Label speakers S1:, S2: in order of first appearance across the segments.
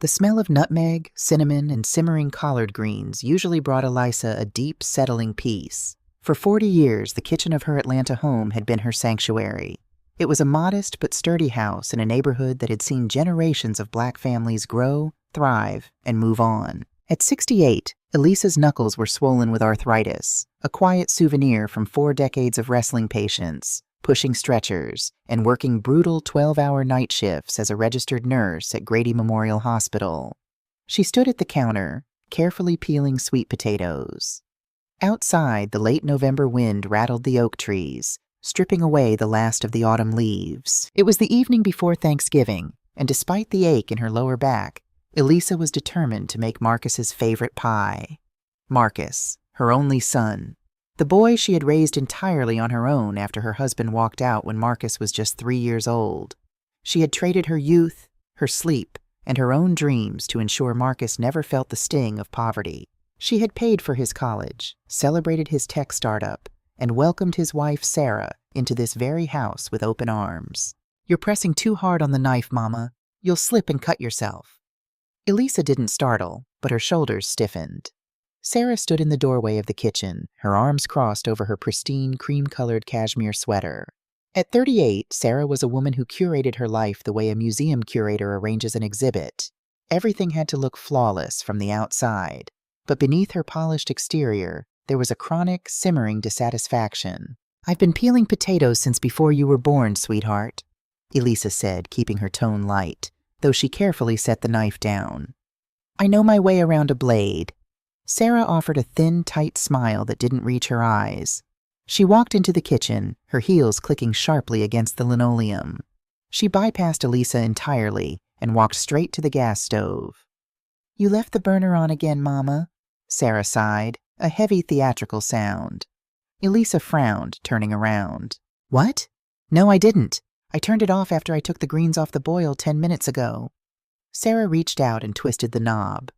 S1: The smell of nutmeg, cinnamon, and simmering collard greens usually brought Elisa a deep, settling peace. For 40 years, the kitchen of her Atlanta home had been her sanctuary. It was a modest but sturdy house in a neighborhood that had seen generations of Black families grow, thrive, and move on. At 68, Elisa's knuckles were swollen with arthritis, a quiet souvenir from 4 decades of wrestling patience, pushing stretchers, and working brutal 12-hour night shifts as a registered nurse at Grady Memorial Hospital. She stood at the counter, carefully peeling sweet potatoes. Outside, the late November wind rattled the oak trees, stripping away the last of the autumn leaves. It was the evening before Thanksgiving, and despite the ache in her lower back, Elisa was determined to make Marcus's favorite pie. Marcus, her only son, the boy she had raised entirely on her own after her husband walked out when Marcus was just 3 years old. She had traded her youth, her sleep, and her own dreams to ensure Marcus never felt the sting of poverty. She had paid for his college, celebrated his tech startup, and welcomed his wife, Sarah, into this very house with open arms. "You're pressing too hard on the knife, Mama. You'll slip and cut yourself." Elisa didn't startle, but her shoulders stiffened. Sarah stood in the doorway of the kitchen, her arms crossed over her pristine, cream-colored cashmere sweater. At 38, Sarah was a woman who curated her life the way a museum curator arranges an exhibit. Everything had to look flawless from the outside, but beneath her polished exterior, there was a chronic, simmering dissatisfaction. "I've been peeling potatoes since before you were born, sweetheart," Elisa said, keeping her tone light, though she carefully set the knife down. "I know my way around a blade." Sarah offered a thin, tight smile that didn't reach her eyes. She walked into the kitchen, her heels clicking sharply against the linoleum. She bypassed Elisa entirely and walked straight to the gas stove. "You left the burner on again, Mama," Sarah sighed, a heavy theatrical sound. Elisa frowned, turning around. "What? No, I didn't. I turned it off after I took the greens off the boil 10 minutes ago." Sarah reached out and twisted the knob.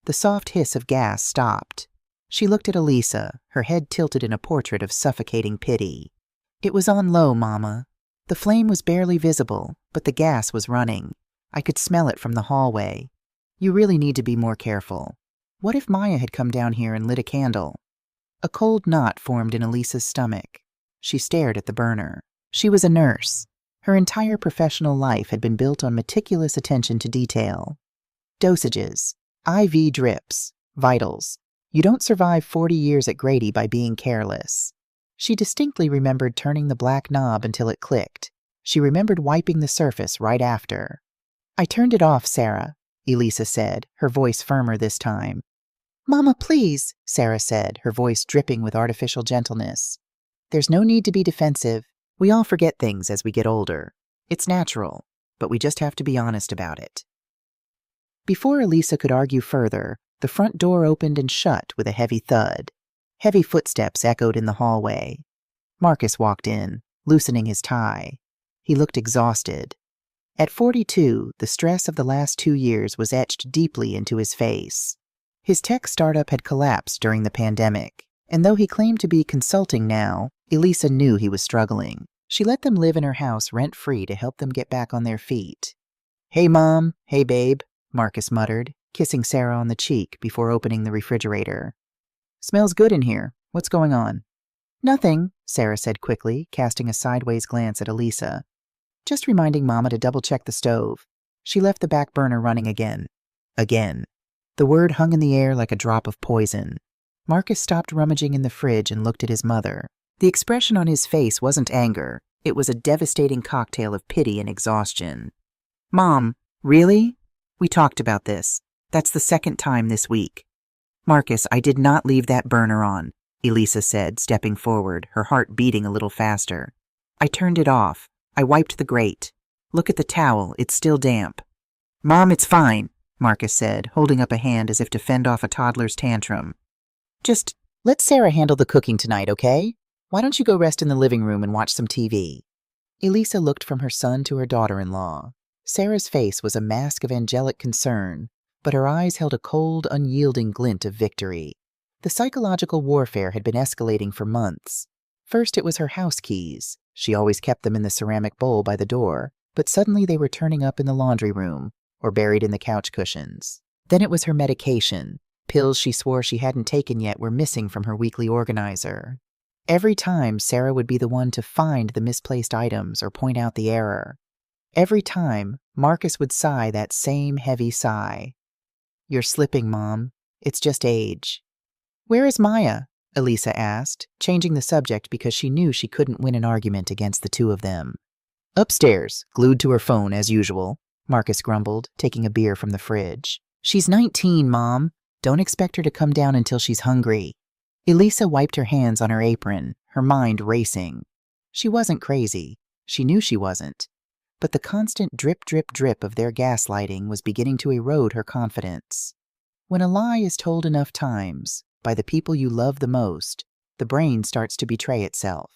S1: The soft hiss of gas stopped. She looked at Elisa, her head tilted in a portrait of suffocating pity. "It was on low, Mama. The flame was barely visible, but the gas was running. I could smell it from the hallway. You really need to be more careful. What if Maya had come down here and lit a candle?" A cold knot formed in Elisa's stomach. She stared at the burner. She was a nurse. Her entire professional life had been built on meticulous attention to detail. Dosages, IV drips, vitals. You don't survive 40 years at Grady by being careless. She distinctly remembered turning the black knob until it clicked. She remembered wiping the surface right after. "I turned it off, Sarah," Elisa said, her voice firmer this time. "Mama, please," Sarah said, her voice dripping with artificial gentleness. "There's no need to be defensive. We all forget things as we get older. It's natural, but we just have to be honest about it." Before Elisa could argue further, the front door opened and shut with a heavy thud. Heavy footsteps echoed in the hallway. Marcus walked in, loosening his tie. He looked exhausted. At 42, the stress of the last 2 years was etched deeply into his face. His tech startup had collapsed during the pandemic, and though he claimed to be consulting now, Elisa knew he was struggling. She let them live in her house rent-free to help them get back on their feet. "Hey, Mom. Hey, babe," Marcus muttered, kissing Sarah on the cheek before opening the refrigerator. "Smells good in here. What's going on?" "Nothing," Sarah said quickly, casting a sideways glance at Elisa. "Just reminding Mama to double-check the stove." She left the back burner running again. Again. The word hung in the air like a drop of poison. Marcus stopped rummaging in the fridge and looked at his mother. The expression on his face wasn't anger. It was a devastating cocktail of pity and exhaustion. "Mom, really? We talked about this. That's the second time this week." "Marcus, I did not leave that burner on," Elisa said, stepping forward, her heart beating a little faster. "I turned it off. I wiped the grate. Look at the towel. It's still damp." "Mom, it's fine," Marcus said, holding up a hand as if to fend off a toddler's tantrum. "Just let Sarah handle the cooking tonight, okay? Why don't you go rest in the living room and watch some TV?" Elisa looked from her son to her daughter-in-law. Sarah's face was a mask of angelic concern, but her eyes held a cold, unyielding glint of victory. The psychological warfare had been escalating for months. First it was her house keys. She always kept them in the ceramic bowl by the door, but suddenly they were turning up in the laundry room, or buried in the couch cushions. Then it was her medication. Pills she swore she hadn't taken yet were missing from her weekly organizer. Every time, Sarah would be the one to find the misplaced items or point out the error. Every time, Marcus would sigh that same heavy sigh. "You're slipping, Mom. It's just age." "Where is Maya?" Elisa asked, changing the subject because she knew she couldn't win an argument against the two of them. "Upstairs, glued to her phone as usual," Marcus grumbled, taking a beer from the fridge. "She's 19, Mom. Don't expect her to come down until she's hungry." Elisa wiped her hands on her apron, her mind racing. She wasn't crazy. She knew she wasn't. But the constant drip, drip, drip of their gaslighting was beginning to erode her confidence. When a lie is told enough times, by the people you love the most, the brain starts to betray itself.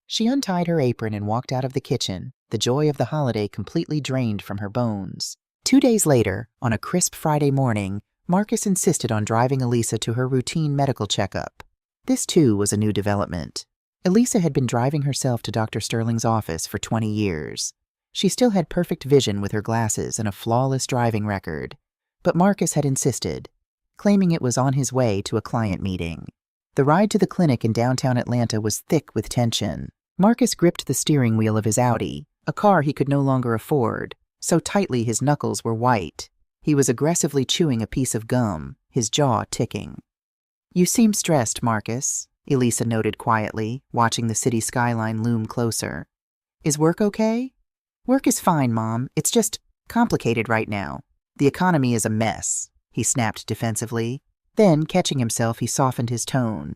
S1: She untied her apron and walked out of the kitchen, the joy of the holiday completely drained from her bones. 2 days later, on a crisp Friday morning, Marcus insisted on driving Elisa to her routine medical checkup. This, too, was a new development. Elisa had been driving herself to Dr. Sterling's office for 20 years. She still had perfect vision with her glasses and a flawless driving record. But Marcus had insisted, claiming it was on his way to a client meeting. The ride to the clinic in downtown Atlanta was thick with tension. Marcus gripped the steering wheel of his Audi, a car he could no longer afford, so tightly his knuckles were white. He was aggressively chewing a piece of gum, his jaw ticking. "You seem stressed, Marcus," Elisa noted quietly, watching the city skyline loom closer. "Is work okay?" "Work is fine, Mom. It's just complicated right now. The economy is a mess," he snapped defensively. Then, catching himself, he softened his tone.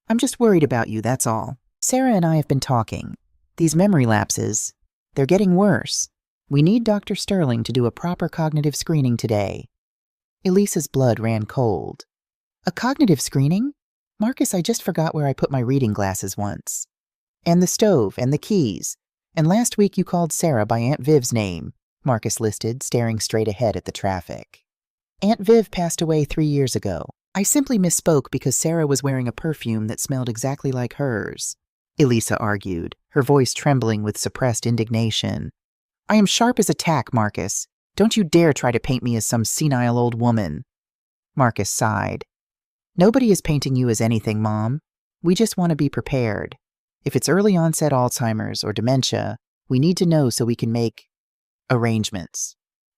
S1: "I'm just worried about you, that's all. Sarah and I have been talking. These memory lapses, they're getting worse. We need Dr. Sterling to do a proper cognitive screening today." Elisa's blood ran cold. "A cognitive screening? Marcus, I just forgot where I put my reading glasses once. And the stove, and the keys. And last week you called Sarah by Aunt Viv's name," Marcus listed, staring straight ahead at the traffic. "Aunt Viv passed away 3 years ago. I simply misspoke because Sarah was wearing a perfume that smelled exactly like hers," Elisa argued, her voice trembling with suppressed indignation. "I am sharp as a tack, Marcus. Don't you dare try to paint me as some senile old woman." Marcus sighed. "Nobody is painting you as anything, Mom. We just want to be prepared. If it's early onset Alzheimer's or dementia, we need to know so we can make arrangements."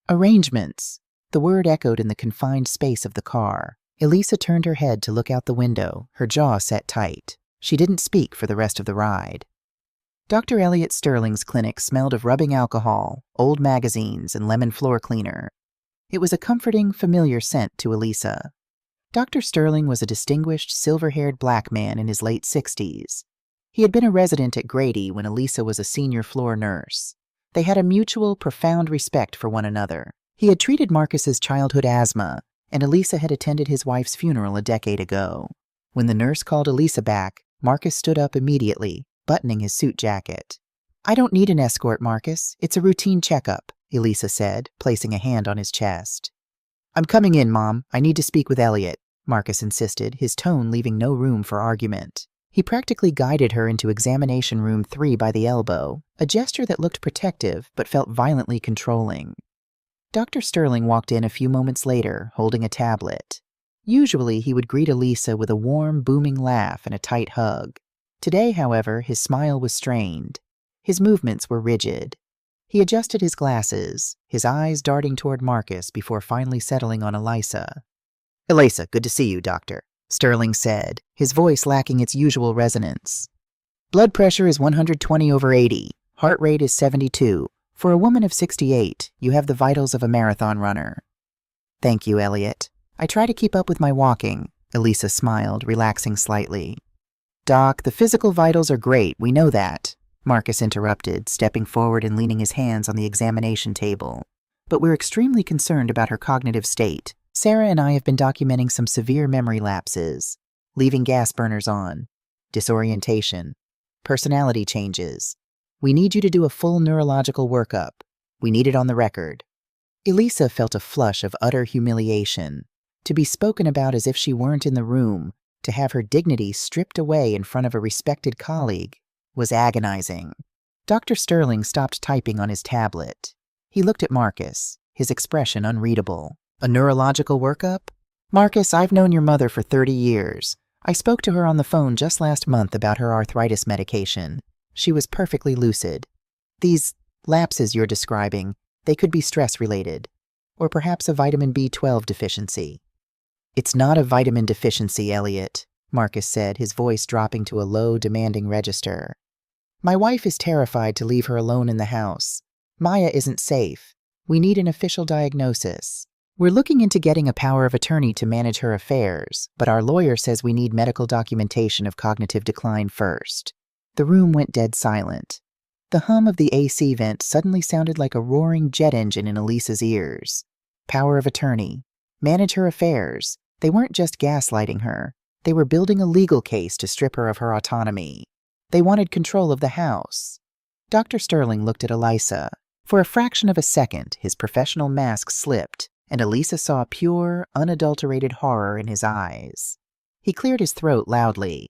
S1: Arrangements. The word echoed in the confined space of the car. Elisa turned her head to look out the window, her jaw set tight. She didn't speak for the rest of the ride. Dr. Elliot Sterling's clinic smelled of rubbing alcohol, old magazines, and lemon floor cleaner. It was a comforting, familiar scent to Elisa. Dr. Sterling was a distinguished, silver-haired black man in his late 60s. He had been a resident at Grady when Elisa was a senior floor nurse. They had a mutual, profound respect for one another. He had treated Marcus's childhood asthma, and Elisa had attended his wife's funeral a decade ago. When the nurse called Elisa back, Marcus stood up immediately, buttoning his suit jacket. "I don't need an escort, Marcus. It's a routine checkup," Elisa said, placing a hand on his chest. "I'm coming in, Mom. I need to speak with Elliot," Marcus insisted, his tone leaving no room for argument. He practically guided her into examination room 3 by the elbow, a gesture that looked protective but felt violently controlling. Dr. Sterling walked in a few moments later, holding a tablet. Usually, he would greet Elisa with a warm, booming laugh and a tight hug. Today, however, his smile was strained. His movements were rigid. He adjusted his glasses, his eyes darting toward Marcus before finally settling on Elisa. "Elisa, good to see you, Doctor," Sterling said, his voice lacking its usual resonance. "Blood pressure is 120/80. Heart rate is 72. For a woman of 68, you have the vitals of a marathon runner." "Thank you, Elliot. I try to keep up with my walking," Elisa smiled, relaxing slightly. "Doc, the physical vitals are great, we know that," Marcus interrupted, stepping forward and leaning his hands on the examination table. "But we're extremely concerned about her cognitive state. Sarah and I have been documenting some severe memory lapses, leaving gas burners on, disorientation, personality changes. We need you to do a full neurological workup. We need it on the record." Elisa felt a flush of utter humiliation. To be spoken about as if she weren't in the room, to have her dignity stripped away in front of a respected colleague, was agonizing. Dr. Sterling stopped typing on his tablet. He looked at Marcus, his expression unreadable. A neurological workup? Marcus, I've known your mother for 30 years. I spoke to her on the phone just last month about her arthritis medication. She was perfectly lucid. These lapses you're describing, they could be stress-related, or perhaps a vitamin B12 deficiency. It's not a vitamin deficiency, Elliot, Marcus said, his voice dropping to a low, demanding register. My wife is terrified to leave her alone in the house. Maya isn't safe. We need an official diagnosis. We're looking into getting a power of attorney to manage her affairs, but our lawyer says we need medical documentation of cognitive decline first. The room went dead silent. The hum of the AC vent suddenly sounded like a roaring jet engine in Elisa's ears. Power of attorney. Manage her affairs. They weren't just gaslighting her. They were building a legal case to strip her of her autonomy. They wanted control of the house. Dr. Sterling looked at Elisa. For a fraction of a second, his professional mask slipped, and Elisa saw pure, unadulterated horror in his eyes. He cleared his throat loudly.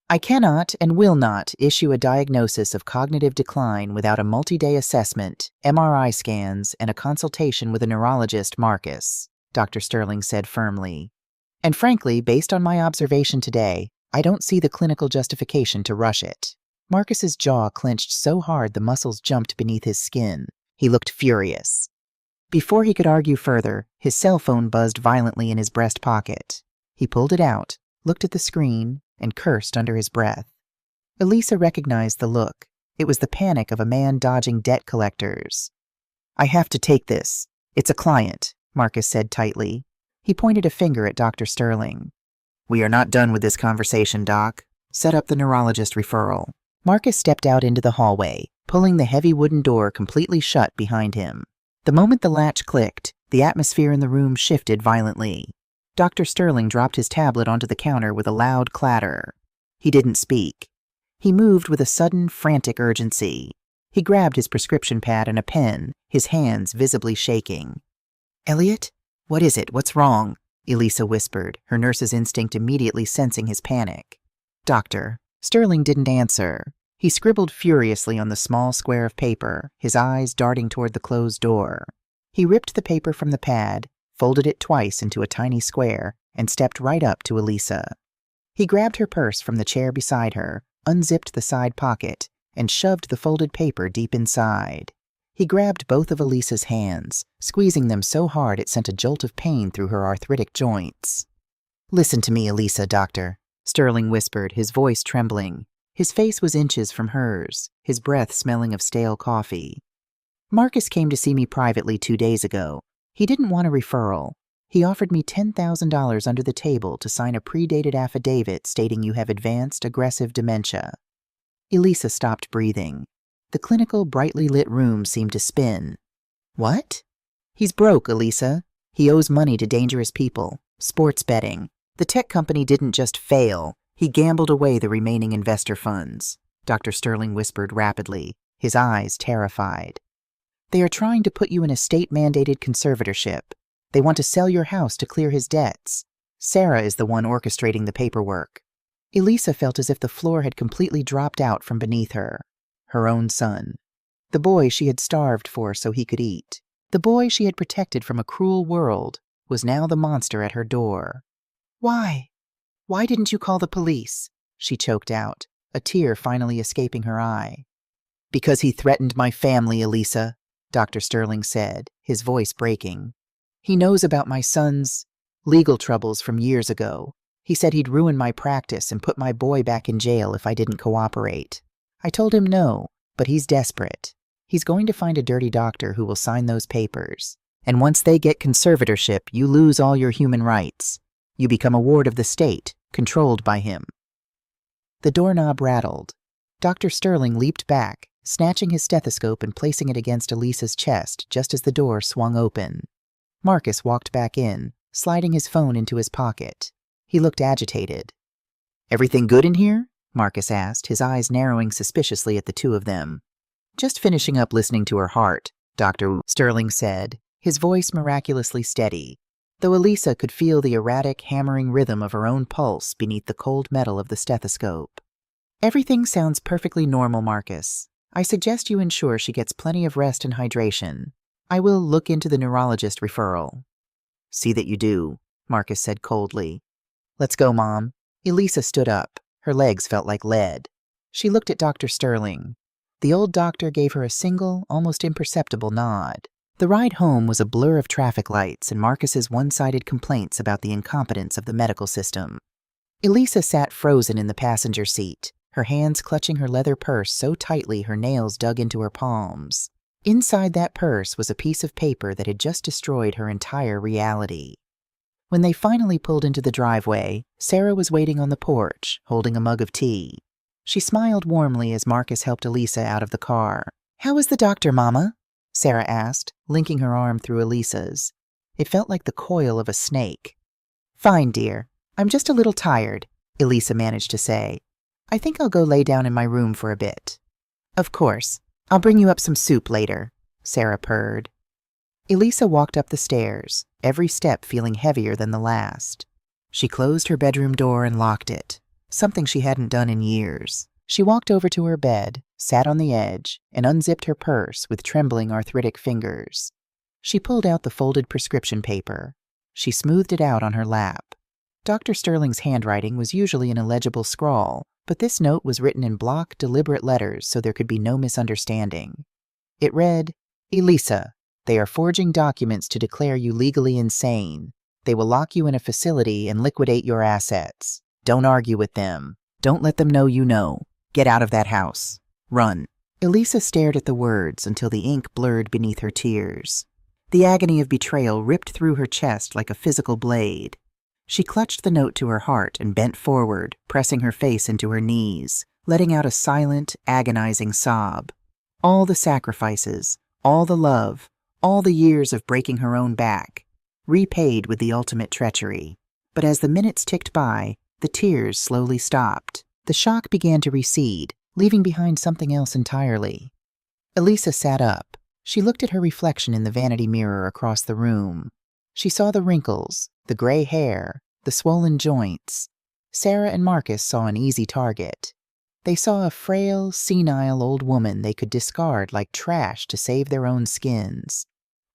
S1: I cannot and will not issue a diagnosis of cognitive decline without a multi-day assessment, MRI scans, and a consultation with a neurologist, Marcus, Dr. Sterling said firmly. And frankly, based on my observation today, I don't see the clinical justification to rush it. Marcus's jaw clenched so hard the muscles jumped beneath his skin. He looked furious. Before he could argue further, his cell phone buzzed violently in his breast pocket. He pulled it out, looked at the screen, and cursed under his breath. Elisa recognized the look. It was the panic of a man dodging debt collectors. I have to take this. It's a client, Marcus said tightly. He pointed a finger at Dr. Sterling. We are not done with this conversation, Doc. Set up the neurologist referral. Marcus stepped out into the hallway, pulling the heavy wooden door completely shut behind him. The moment the latch clicked, the atmosphere in the room shifted violently. Dr. Sterling dropped his tablet onto the counter with a loud clatter. He didn't speak. He moved with a sudden, frantic urgency. He grabbed his prescription pad and a pen, his hands visibly shaking. Elliot? What is it? What's wrong? Elisa whispered, her nurse's instinct immediately sensing his panic. Doctor. Sterling didn't answer. He scribbled furiously on the small square of paper, his eyes darting toward the closed door. He ripped the paper from the pad, folded it twice into a tiny square, and stepped right up to Elisa. He grabbed her purse from the chair beside her, unzipped the side pocket, and shoved the folded paper deep inside. He grabbed both of Elisa's hands, squeezing them so hard it sent a jolt of pain through her arthritic joints. Listen to me, Elisa, doctor, Sterling whispered, his voice trembling. His face was inches from hers, his breath smelling of stale coffee. Marcus came to see me privately 2 days ago. He didn't want a referral. He offered me $10,000 under the table to sign a predated affidavit stating you have advanced aggressive dementia. Elisa stopped breathing. The clinical, brightly lit room seemed to spin. What? He's broke, Elisa. He owes money to dangerous people. Sports betting. The tech company didn't just fail. He gambled away the remaining investor funds, Dr. Sterling whispered rapidly, his eyes terrified. They are trying to put you in a state-mandated conservatorship. They want to sell your house to clear his debts. Sarah is the one orchestrating the paperwork. Elisa felt as if the floor had completely dropped out from beneath her. Her own son. The boy she had starved for so he could eat. The boy she had protected from a cruel world was now the monster at her door. Why? Why didn't you call the police? She choked out, a tear finally escaping her eye. Because he threatened my family, Elisa, Dr. Sterling said, his voice breaking. He knows about my son's legal troubles from years ago. He said he'd ruin my practice and put my boy back in jail if I didn't cooperate. I told him no, but he's desperate. He's going to find a dirty doctor who will sign those papers. And once they get conservatorship, you lose all your human rights. You become a ward of the state, controlled by him. The doorknob rattled. Dr. Sterling leaped back, snatching his stethoscope and placing it against Elisa's chest just as the door swung open. Marcus walked back in, sliding his phone into his pocket. He looked agitated. Everything good in here? Marcus asked, his eyes narrowing suspiciously at the two of them. Just finishing up listening to her heart, Dr. Sterling said, his voice miraculously steady, though Elisa could feel the erratic, hammering rhythm of her own pulse beneath the cold metal of the stethoscope. Everything sounds perfectly normal, Marcus. I suggest you ensure she gets plenty of rest and hydration. I will look into the neurologist referral. See that you do, Marcus said coldly. Let's go, Mom. Elisa stood up. Her legs felt like lead. She looked at Dr. Sterling. The old doctor gave her a single, almost imperceptible nod. The ride home was a blur of traffic lights and Marcus's one-sided complaints about the incompetence of the medical system. Elisa sat frozen in the passenger seat, her hands clutching her leather purse so tightly her nails dug into her palms. Inside that purse was a piece of paper that had just destroyed her entire reality. When they finally pulled into the driveway, Sarah was waiting on the porch, holding a mug of tea. She smiled warmly as Marcus helped Elisa out of the car. "How is the doctor, Mama?" Sarah asked, linking her arm through Elisa's. It felt like the coil of a snake. "Fine, dear. I'm just a little tired," Elisa managed to say. "I think I'll go lay down in my room for a bit." "Of course. I'll bring you up some soup later," Sarah purred. Elisa walked up the stairs, every step feeling heavier than the last. She closed her bedroom door and locked it, something she hadn't done in years. She walked over to her bed, sat on the edge, and unzipped her purse with trembling arthritic fingers. She pulled out the folded prescription paper. She smoothed it out on her lap. Dr. Sterling's handwriting was usually an illegible scrawl, but this note was written in block, deliberate letters so there could be no misunderstanding. It read, "Elisa, they are forging documents to declare you legally insane. They will lock you in a facility and liquidate your assets. Don't argue with them. Don't let them know you know. Get out of that house. Run." Elisa stared at the words until the ink blurred beneath her tears. The agony of betrayal ripped through her chest like a physical blade. She clutched the note to her heart and bent forward, pressing her face into her knees, letting out a silent, agonizing sob. All the sacrifices, all the love, all the years of breaking her own back, repaid with the ultimate treachery. But as the minutes ticked by, the tears slowly stopped. The shock began to recede, leaving behind something else entirely. Elisa sat up. She looked at her reflection in the vanity mirror across the room. She saw the wrinkles, the gray hair, the swollen joints. Sarah and Marcus saw an easy target. They saw a frail, senile old woman they could discard like trash to save their own skins.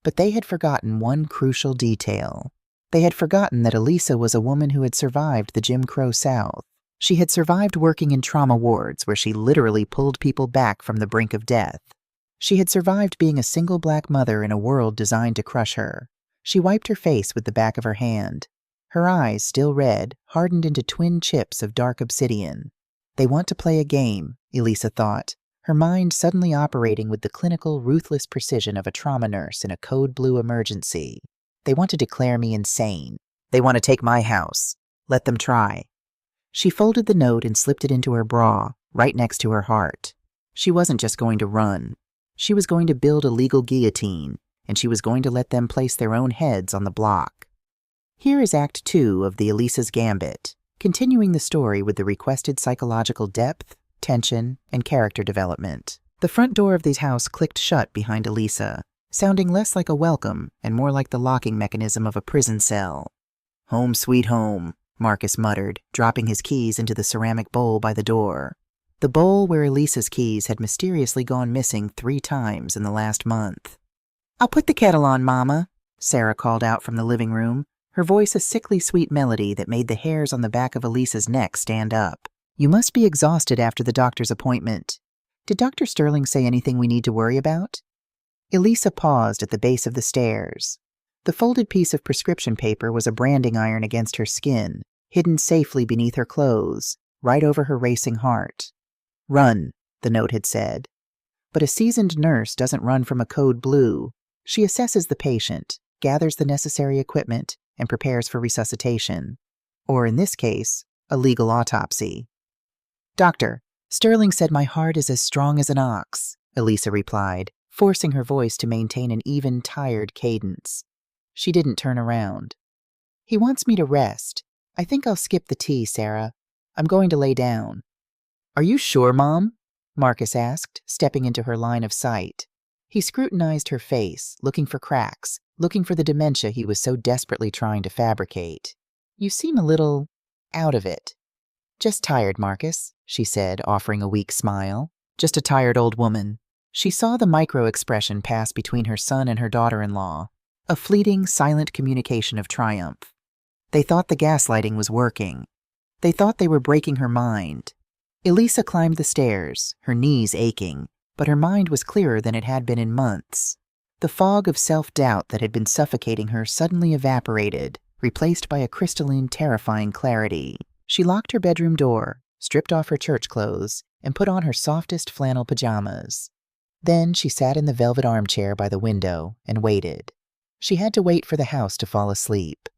S1: But they had forgotten one crucial detail. They had forgotten that Elisa was a woman who had survived the Jim Crow South. She had survived working in trauma wards where she literally pulled people back from the brink of death. She had survived being a single black mother in a world designed to crush her. She wiped her face with the back of her hand. Her eyes, still red, hardened into twin chips of dark obsidian. They want to play a game, Elisa thought, her mind suddenly operating with the clinical, ruthless precision of a trauma nurse in a code blue emergency. They want to declare me insane. They want to take my house. Let them try. She folded the note and slipped it into her bra, right next to her heart. She wasn't just going to run. She was going to build a legal guillotine, and she was going to let them place their own heads on the block. Here is Act 2 of the Elisa's Gambit, continuing the story with the requested psychological depth, tension, and character development. The front door of the house clicked shut behind Elisa, sounding less like a welcome and more like the locking mechanism of a prison cell. "Home sweet home," Marcus muttered, dropping his keys into the ceramic bowl by the door. The bowl where Elisa's keys had mysteriously gone missing 3 times in the last month. "I'll put the kettle on, Mama," Sarah called out from the living room, her voice a sickly sweet melody that made the hairs on the back of Elisa's neck stand up. "You must be exhausted after the doctor's appointment. Did Dr. Sterling say anything we need to worry about?" Elisa paused at the base of the stairs. The folded piece of prescription paper was a branding iron against her skin, hidden safely beneath her clothes, right over her racing heart. "Run," the note had said. But a seasoned nurse doesn't run from a code blue. She assesses the patient, gathers the necessary equipment, and prepares for resuscitation. Or in this case, a legal autopsy. "Doctor, Sterling said my heart is as strong as an ox," Elisa replied, forcing her voice to maintain an even, tired cadence. She didn't turn around. "He wants me to rest. I think I'll skip the tea, Sarah. I'm going to lay down." "Are you sure, Mom?" Marcus asked, stepping into her line of sight. He scrutinized her face, looking for cracks, looking for the dementia he was so desperately trying to fabricate. "You seem a little out of it." "Just tired, Marcus," she said, offering a weak smile. "Just a tired old woman." She saw the micro-expression pass between her son and her daughter-in-law, a fleeting, silent communication of triumph. They thought the gaslighting was working. They thought they were breaking her mind. Elisa climbed the stairs, her knees aching, but her mind was clearer than it had been in months. The fog of self-doubt that had been suffocating her suddenly evaporated, replaced by a crystalline, terrifying clarity. She locked her bedroom door, stripped off her church clothes, and put on her softest flannel pajamas. Then she sat in the velvet armchair by the window and waited. She had to wait for the house to fall asleep.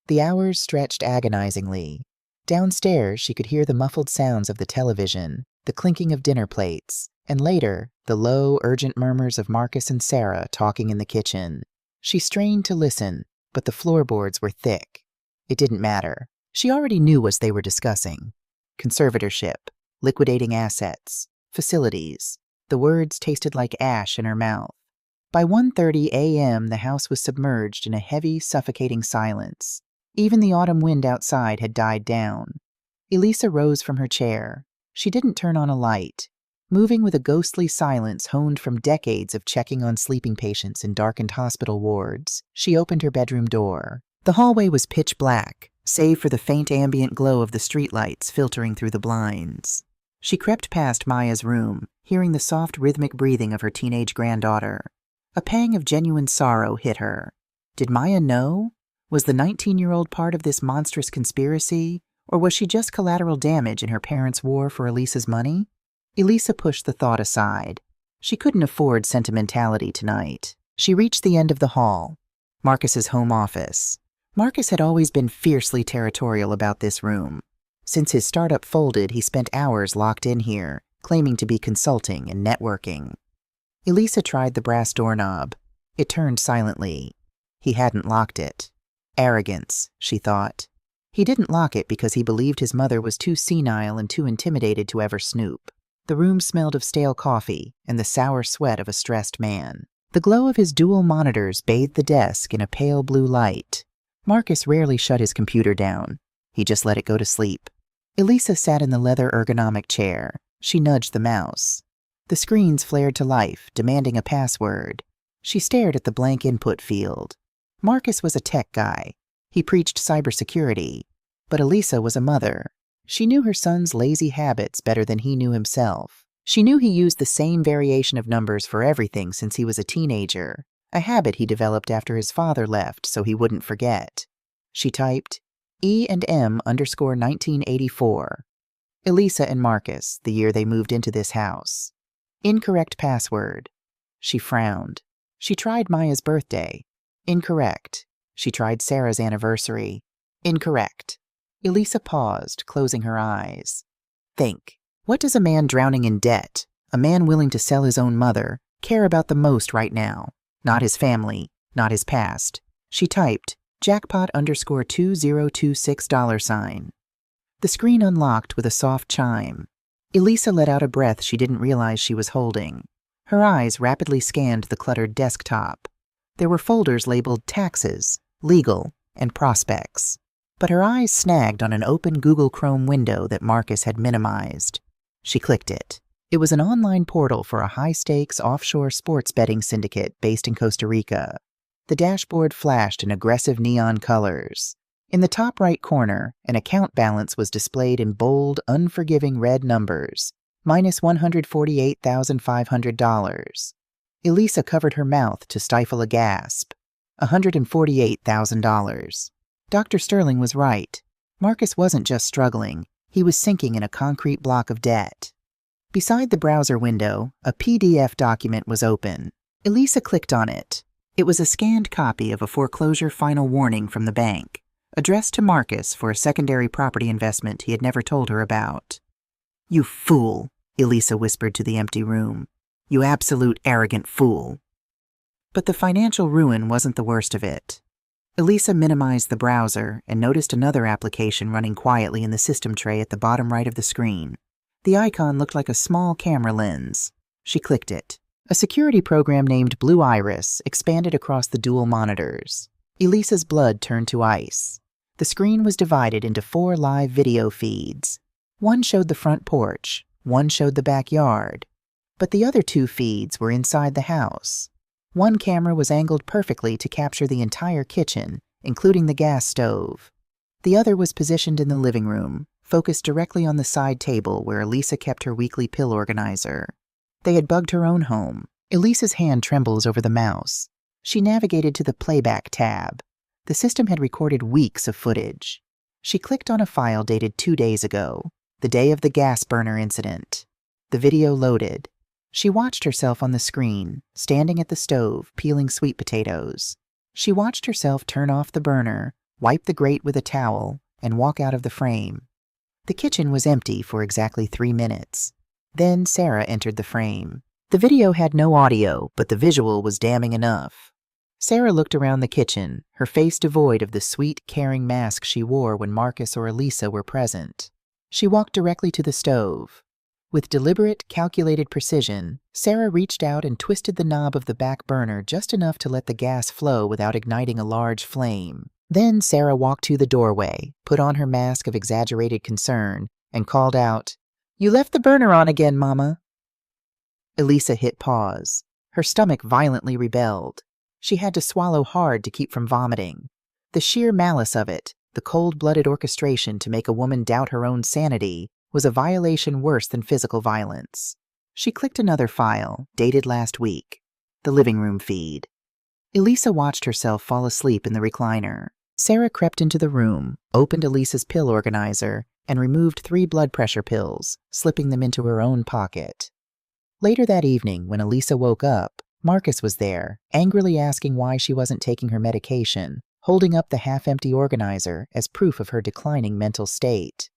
S1: The hours stretched agonizingly. Downstairs, she could hear the muffled sounds of the television, the clinking of dinner plates, and later, the low, urgent murmurs of Marcus and Sarah talking in the kitchen. She strained to listen, but the floorboards were thick. It didn't matter. She already knew what they were discussing. Conservatorship, liquidating assets, facilities. The words tasted like ash in her mouth. By 1:30 a.m., the house was submerged in a heavy, suffocating silence. Even the autumn wind outside had died down. Elisa rose from her chair. She didn't turn on a light. Moving with a ghostly silence honed from decades of checking on sleeping patients in darkened hospital wards, she opened her bedroom door. The hallway was pitch black, save for the faint ambient glow of the streetlights filtering through the blinds. She crept past Maya's room, hearing the soft rhythmic breathing of her teenage granddaughter. A pang of genuine sorrow hit her. Did Maya know? Was the 19-year-old part of this monstrous conspiracy, or was she just collateral damage in her parents' war for Elisa's money? Elisa pushed the thought aside. She couldn't afford sentimentality tonight. She reached the end of the hall, Marcus's home office. Marcus had always been fiercely territorial about this room. Since his startup folded, he spent hours locked in here, claiming to be consulting and networking. Elisa tried the brass doorknob. It turned silently. He hadn't locked it. Arrogance, she thought. He didn't lock it because he believed his mother was too senile and too intimidated to ever snoop. The room smelled of stale coffee and the sour sweat of a stressed man. The glow of his dual monitors bathed the desk in a pale blue light. Marcus rarely shut his computer down. He just let it go to sleep. Elisa sat in the leather ergonomic chair. She nudged the mouse. The screens flared to life, demanding a password. She stared at the blank input field. Marcus was a tech guy. He preached cybersecurity. But Elisa was a mother. She knew her son's lazy habits better than he knew himself. She knew he used the same variation of numbers for everything since he was a teenager, a habit he developed after his father left so he wouldn't forget. She typed E&M_1984. Elisa and Marcus, the year they moved into this house. Incorrect password. She frowned. She tried Maya's birthday. Incorrect. She tried Sarah's anniversary. Incorrect. Elisa paused, closing her eyes. Think. What does a man drowning in debt, a man willing to sell his own mother, care about the most right now? Not his family, not his past. She typed jackpot_2026$. The screen unlocked with a soft chime. Elisa let out a breath she didn't realize she was holding. Her eyes rapidly scanned the cluttered desktop. There were folders labeled taxes, legal, and prospects. But her eyes snagged on an open Google Chrome window that Marcus had minimized. She clicked it. It was an online portal for a high-stakes offshore sports betting syndicate based in Costa Rica. The dashboard flashed in aggressive neon colors. In the top right corner, an account balance was displayed in bold, unforgiving red numbers, minus $148,500. Elisa covered her mouth to stifle a gasp. $148,000. Dr. Sterling was right. Marcus wasn't just struggling. He was sinking in a concrete block of debt. Beside the browser window, a PDF document was open. Elisa clicked on it. It was a scanned copy of a foreclosure final warning from the bank, addressed to Marcus for a secondary property investment he had never told her about. "You fool," Elisa whispered to the empty room. "You absolute arrogant fool." But the financial ruin wasn't the worst of it. Elisa minimized the browser and noticed another application running quietly in the system tray at the bottom right of the screen. The icon looked like a small camera lens. She clicked it. A security program named Blue Iris expanded across the dual monitors. Elisa's blood turned to ice. The screen was divided into 4 live video feeds. One showed the front porch, one showed the backyard. But the other two feeds were inside the house. One camera was angled perfectly to capture the entire kitchen, including the gas stove. The other was positioned in the living room, focused directly on the side table where Elisa kept her weekly pill organizer. They had bugged her own home. Elisa's hand trembles over the mouse. She navigated to the playback tab. The system had recorded weeks of footage. She clicked on a file dated 2 days ago, the day of the gas burner incident. The video loaded. She watched herself on the screen, standing at the stove, peeling sweet potatoes. She watched herself turn off the burner, wipe the grate with a towel, and walk out of the frame. The kitchen was empty for exactly 3 minutes. Then Sarah entered the frame. The video had no audio, but the visual was damning enough. Sarah looked around the kitchen, her face devoid of the sweet, caring mask she wore when Marcus or Elisa were present. She walked directly to the stove. With deliberate, calculated precision, Sarah reached out and twisted the knob of the back burner just enough to let the gas flow without igniting a large flame. Then Sarah walked to the doorway, put on her mask of exaggerated concern, and called out, "You left the burner on again, Mama." Elisa hit pause. Her stomach violently rebelled. She had to swallow hard to keep from vomiting. The sheer malice of it, the cold-blooded orchestration to make a woman doubt her own sanity, was a violation worse than physical violence. She clicked another file, dated last week. The living room feed. Elisa watched herself fall asleep in the recliner. Sarah crept into the room, opened Elisa's pill organizer, and removed 3 blood pressure pills, slipping them into her own pocket. Later that evening, when Elisa woke up, Marcus was there, angrily asking why she wasn't taking her medication, holding up the half-empty organizer as proof of her declining mental state.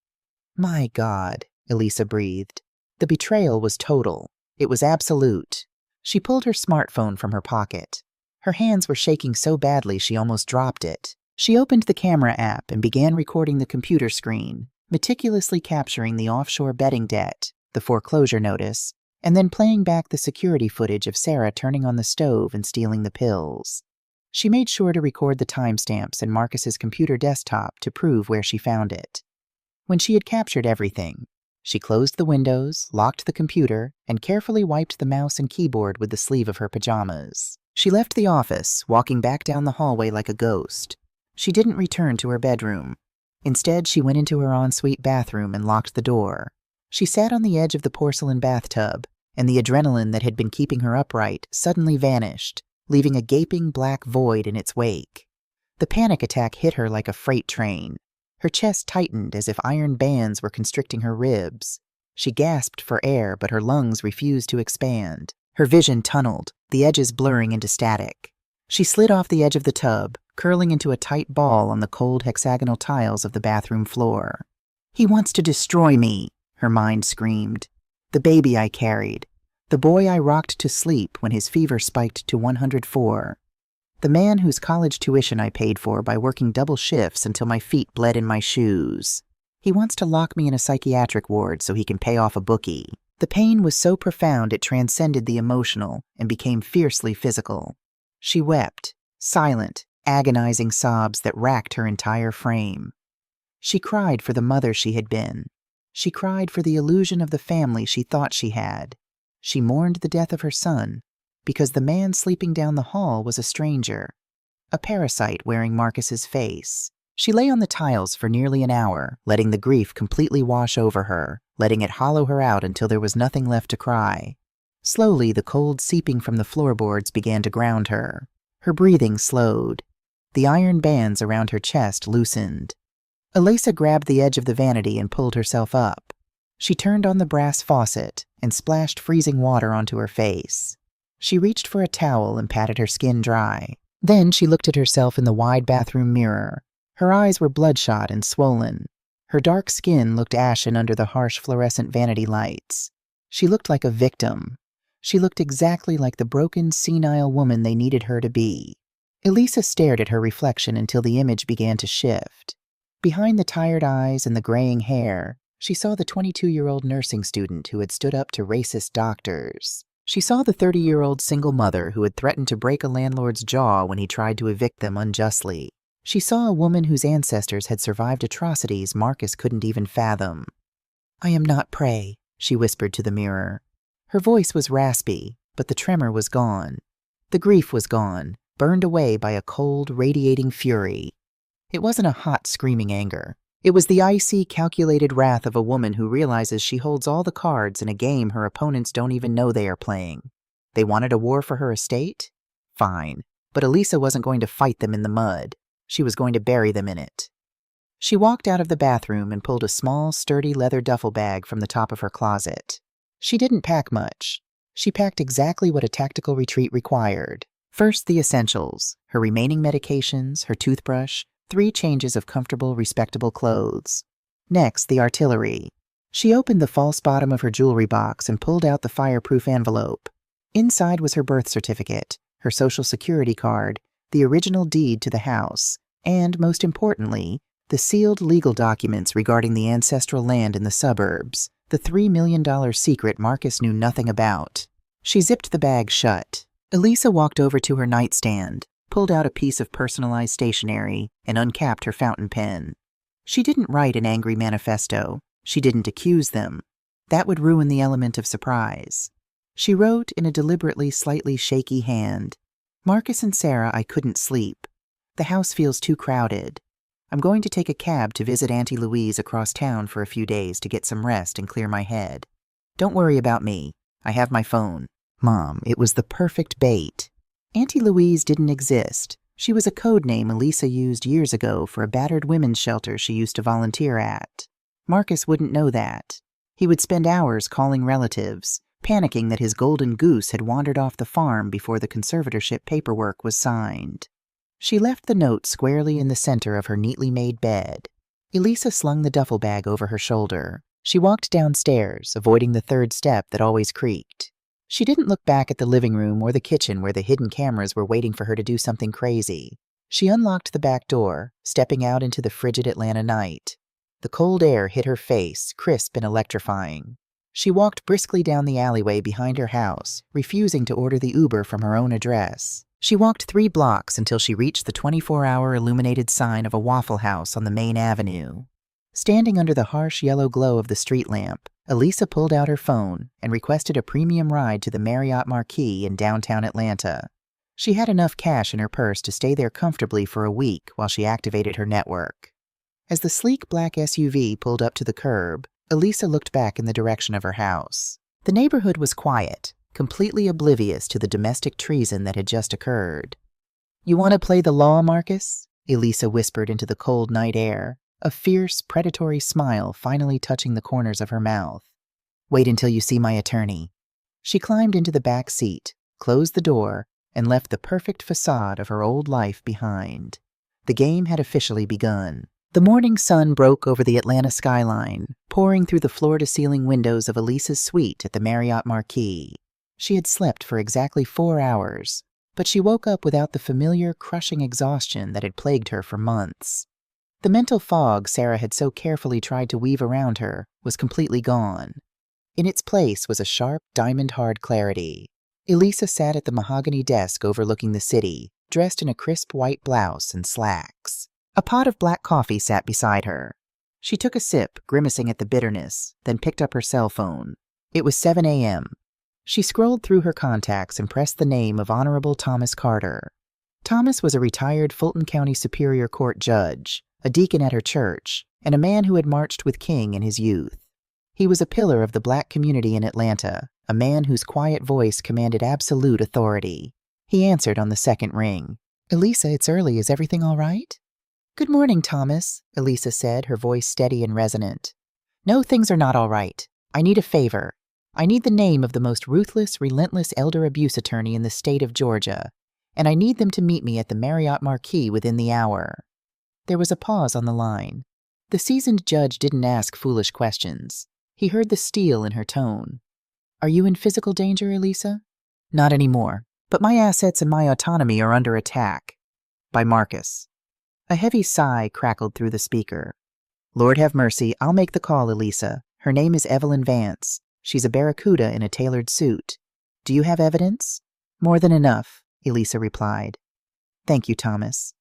S1: "My God," Elisa breathed. The betrayal was total. It was absolute. She pulled her smartphone from her pocket. Her hands were shaking so badly she almost dropped it. She opened the camera app and began recording the computer screen, meticulously capturing the offshore betting debt, the foreclosure notice, and then playing back the security footage of Sarah turning on the stove and stealing the pills. She made sure to record the timestamps in Marcus's computer desktop to prove where she found it. When she had captured everything, she closed the windows, locked the computer, and carefully wiped the mouse and keyboard with the sleeve of her pajamas. She left the office, walking back down the hallway like a ghost. She didn't return to her bedroom. Instead, she went into her ensuite bathroom and locked the door. She sat on the edge of the porcelain bathtub, and the adrenaline that had been keeping her upright suddenly vanished, leaving a gaping black void in its wake. The panic attack hit her like a freight train. Her chest tightened as if iron bands were constricting her ribs. She gasped for air, but her lungs refused to expand. Her vision tunneled, the edges blurring into static. She slid off the edge of the tub, curling into a tight ball on the cold hexagonal tiles of the bathroom floor. "He wants to destroy me," her mind screamed. "The baby I carried. The boy I rocked to sleep when his fever spiked to 104. The man whose college tuition I paid for by working double shifts until my feet bled in my shoes. He wants to lock me in a psychiatric ward so he can pay off a bookie." The pain was so profound it transcended the emotional and became fiercely physical. She wept, silent, agonizing sobs that racked her entire frame. She cried for the mother she had been. She cried for the illusion of the family she thought she had. She mourned the death of her son, because the man sleeping down the hall was a stranger, a parasite wearing Marcus's face. She lay on the tiles for nearly an hour, letting the grief completely wash over her, letting it hollow her out until there was nothing left to cry. Slowly, the cold seeping from the floorboards began to ground her. Her breathing slowed. The iron bands around her chest loosened. Elisa grabbed the edge of the vanity and pulled herself up. She turned on the brass faucet and splashed freezing water onto her face. She reached for a towel and patted her skin dry. Then she looked at herself in the wide bathroom mirror. Her eyes were bloodshot and swollen. Her dark skin looked ashen under the harsh fluorescent vanity lights. She looked like a victim. She looked exactly like the broken, senile woman they needed her to be. Elisa stared at her reflection until the image began to shift. Behind the tired eyes and the graying hair, she saw the 22-year-old nursing student who had stood up to racist doctors. She saw the 30-year-old single mother who had threatened to break a landlord's jaw when he tried to evict them unjustly. She saw a woman whose ancestors had survived atrocities Marcus couldn't even fathom. "I am not prey," she whispered to the mirror. Her voice was raspy, but the tremor was gone. The grief was gone, burned away by a cold, radiating fury. It wasn't a hot, screaming anger. It was the icy, calculated wrath of a woman who realizes she holds all the cards in a game her opponents don't even know they are playing. They wanted a war for her estate? Fine. But Elisa wasn't going to fight them in the mud. She was going to bury them in it. She walked out of the bathroom and pulled a small, sturdy leather duffel bag from the top of her closet. She didn't pack much. She packed exactly what a tactical retreat required. First, the essentials, her remaining medications, her toothbrush, 3 changes of comfortable, respectable clothes. Next, the artillery. She opened the false bottom of her jewelry box and pulled out the fireproof envelope. Inside was her birth certificate, her social security card, the original deed to the house, and, most importantly, the sealed legal documents regarding the ancestral land in the suburbs, the $3 million secret Marcus knew nothing about. She zipped the bag shut. Elisa walked over to her nightstand, pulled out a piece of personalized stationery, and uncapped her fountain pen. She didn't write an angry manifesto. She didn't accuse them. That would ruin the element of surprise. She wrote in a deliberately slightly shaky hand, "Marcus and Sarah, I couldn't sleep. The house feels too crowded. I'm going to take a cab to visit Auntie Louise across town for a few days to get some rest and clear my head. Don't worry about me. I have my phone." Mom, it was the perfect bait. Auntie Louise didn't exist. She was a code name Elisa used years ago for a battered women's shelter she used to volunteer at. Marcus wouldn't know that. He would spend hours calling relatives, panicking that his golden goose had wandered off the farm before the conservatorship paperwork was signed. She left the note squarely in the center of her neatly made bed. Elisa slung the duffel bag over her shoulder. She walked downstairs, avoiding the 3rd step that always creaked. She didn't look back at the living room or the kitchen where the hidden cameras were waiting for her to do something crazy. She unlocked the back door, stepping out into the frigid Atlanta night. The cold air hit her face, crisp and electrifying. She walked briskly down the alleyway behind her house, refusing to order the Uber from her own address. She walked 3 blocks until she reached the 24-hour illuminated sign of a Waffle House on the main avenue. Standing under the harsh yellow glow of the street lamp, Elisa pulled out her phone and requested a premium ride to the Marriott Marquis in downtown Atlanta. She had enough cash in her purse to stay there comfortably for a week while she activated her network. As the sleek black SUV pulled up to the curb, Elisa looked back in the direction of her house. The neighborhood was quiet, completely oblivious to the domestic treason that had just occurred. "You want to play the law, Marcus?" Elisa whispered into the cold night air, a fierce, predatory smile finally touching the corners of her mouth. "Wait until you see my attorney." She climbed into the back seat, closed the door, and left the perfect facade of her old life behind. The game had officially begun. The morning sun broke over the Atlanta skyline, pouring through the floor-to-ceiling windows of Elisa's suite at the Marriott Marquis. She had slept for exactly 4 hours, but she woke up without the familiar, crushing exhaustion that had plagued her for months. The mental fog Sarah had so carefully tried to weave around her was completely gone. In its place was a sharp, diamond-hard clarity. Elisa sat at the mahogany desk overlooking the city, dressed in a crisp white blouse and slacks. A pot of black coffee sat beside her. She took a sip, grimacing at the bitterness, then picked up her cell phone. It was 7 a.m. She scrolled through her contacts and pressed the name of Honorable Thomas Carter. Thomas was a retired Fulton County Superior Court judge, a deacon at her church, and a man who had marched with King in his youth. He was a pillar of the black community in Atlanta, a man whose quiet voice commanded absolute authority. He answered on the second ring. "Elisa, it's early. Is everything all right?" "Good morning, Thomas," Elisa said, her voice steady and resonant. "No, things are not all right. I need a favor. I need the name of the most ruthless, relentless elder abuse attorney in the state of Georgia, and I need them to meet me at the Marriott Marquis within the hour." There was a pause on the line. The seasoned judge didn't ask foolish questions. He heard the steel in her tone. "Are you in physical danger, Elisa?" "Not anymore, but my assets and my autonomy are under attack." By Marcus. A heavy sigh crackled through the speaker. "Lord have mercy, I'll make the call, Elisa. Her name is Evelyn Vance. She's a barracuda in a tailored suit. Do you have evidence?" "More than enough," Elisa replied. "Thank you, Thomas."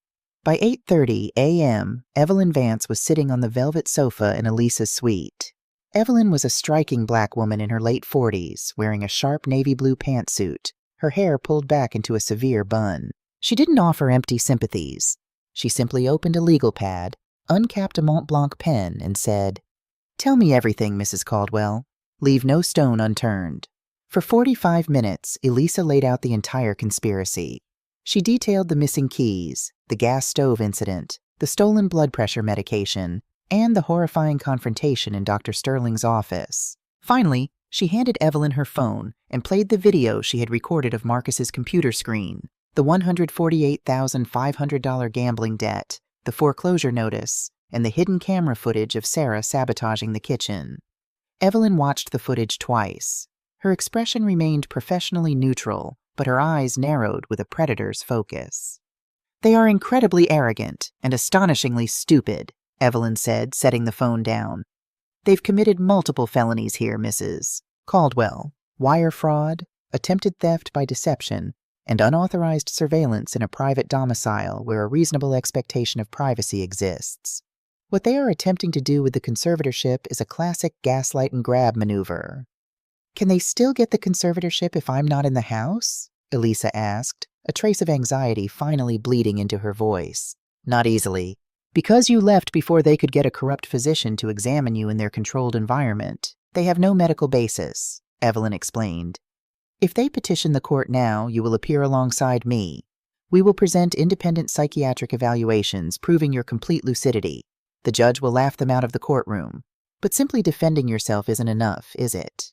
S1: By 8:30 a.m., Evelyn Vance was sitting on the velvet sofa in Elisa's suite. Evelyn was a striking black woman in her late 40s, wearing a sharp navy blue pantsuit, her hair pulled back into a severe bun. She didn't offer empty sympathies. She simply opened a legal pad, uncapped a Mont Blanc pen, and said, "Tell me everything, Mrs. Caldwell. Leave no stone unturned." For 45 minutes, Elisa laid out the entire conspiracy. She detailed the missing keys, the gas stove incident, the stolen blood pressure medication, and the horrifying confrontation in Dr. Sterling's office. Finally, she handed Evelyn her phone and played the video she had recorded of Marcus's computer screen, the $148,500 gambling debt, the foreclosure notice, and the hidden camera footage of Sarah sabotaging the kitchen. Evelyn watched the footage twice. Her expression remained professionally neutral, but her eyes narrowed with a predator's focus. "They are incredibly arrogant and astonishingly stupid," Evelyn said, setting the phone down. "They've committed multiple felonies here, Mrs. Caldwell. Wire fraud, attempted theft by deception, and unauthorized surveillance in a private domicile where a reasonable expectation of privacy exists. What they are attempting to do with the conservatorship is a classic gaslight and grab maneuver." "Can they still get the conservatorship if I'm not in the house?" Elisa asked, a trace of anxiety finally bleeding into her voice. "Not easily. Because you left before they could get a corrupt physician to examine you in their controlled environment, they have no medical basis," Evelyn explained. "If they petition the court now, you will appear alongside me. We will present independent psychiatric evaluations proving your complete lucidity. The judge will laugh them out of the courtroom. But simply defending yourself isn't enough, is it?"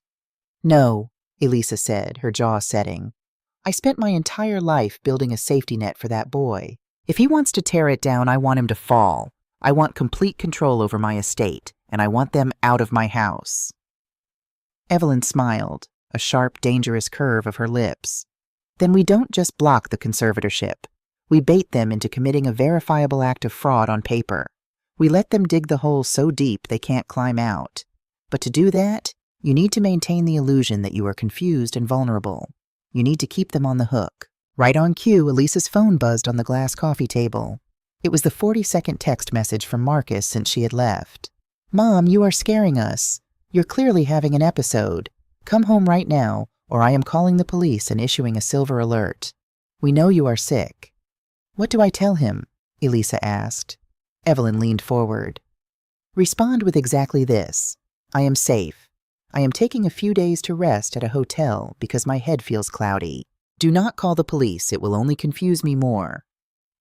S1: "No," Elisa said, her jaw setting. "I spent my entire life building a safety net for that boy. If he wants to tear it down, I want him to fall. I want complete control over my estate, and I want them out of my house." Evelyn smiled, a sharp, dangerous curve of her lips. "Then we don't just block the conservatorship. We bait them into committing a verifiable act of fraud on paper. We let them dig the hole so deep they can't climb out. But to do that, you need to maintain the illusion that you are confused and vulnerable. You need to keep them on the hook." Right on cue, Elisa's phone buzzed on the glass coffee table. It was the 40-second text message from Marcus since she had left. "Mom, you are scaring us. You're clearly having an episode. Come home right now, or I am calling the police and issuing a silver alert. We know you are sick." "What do I tell him?" Elisa asked. Evelyn leaned forward. "Respond with exactly this. I am safe. I am taking a few days to rest at a hotel because my head feels cloudy. Do not call the police, it will only confuse me more."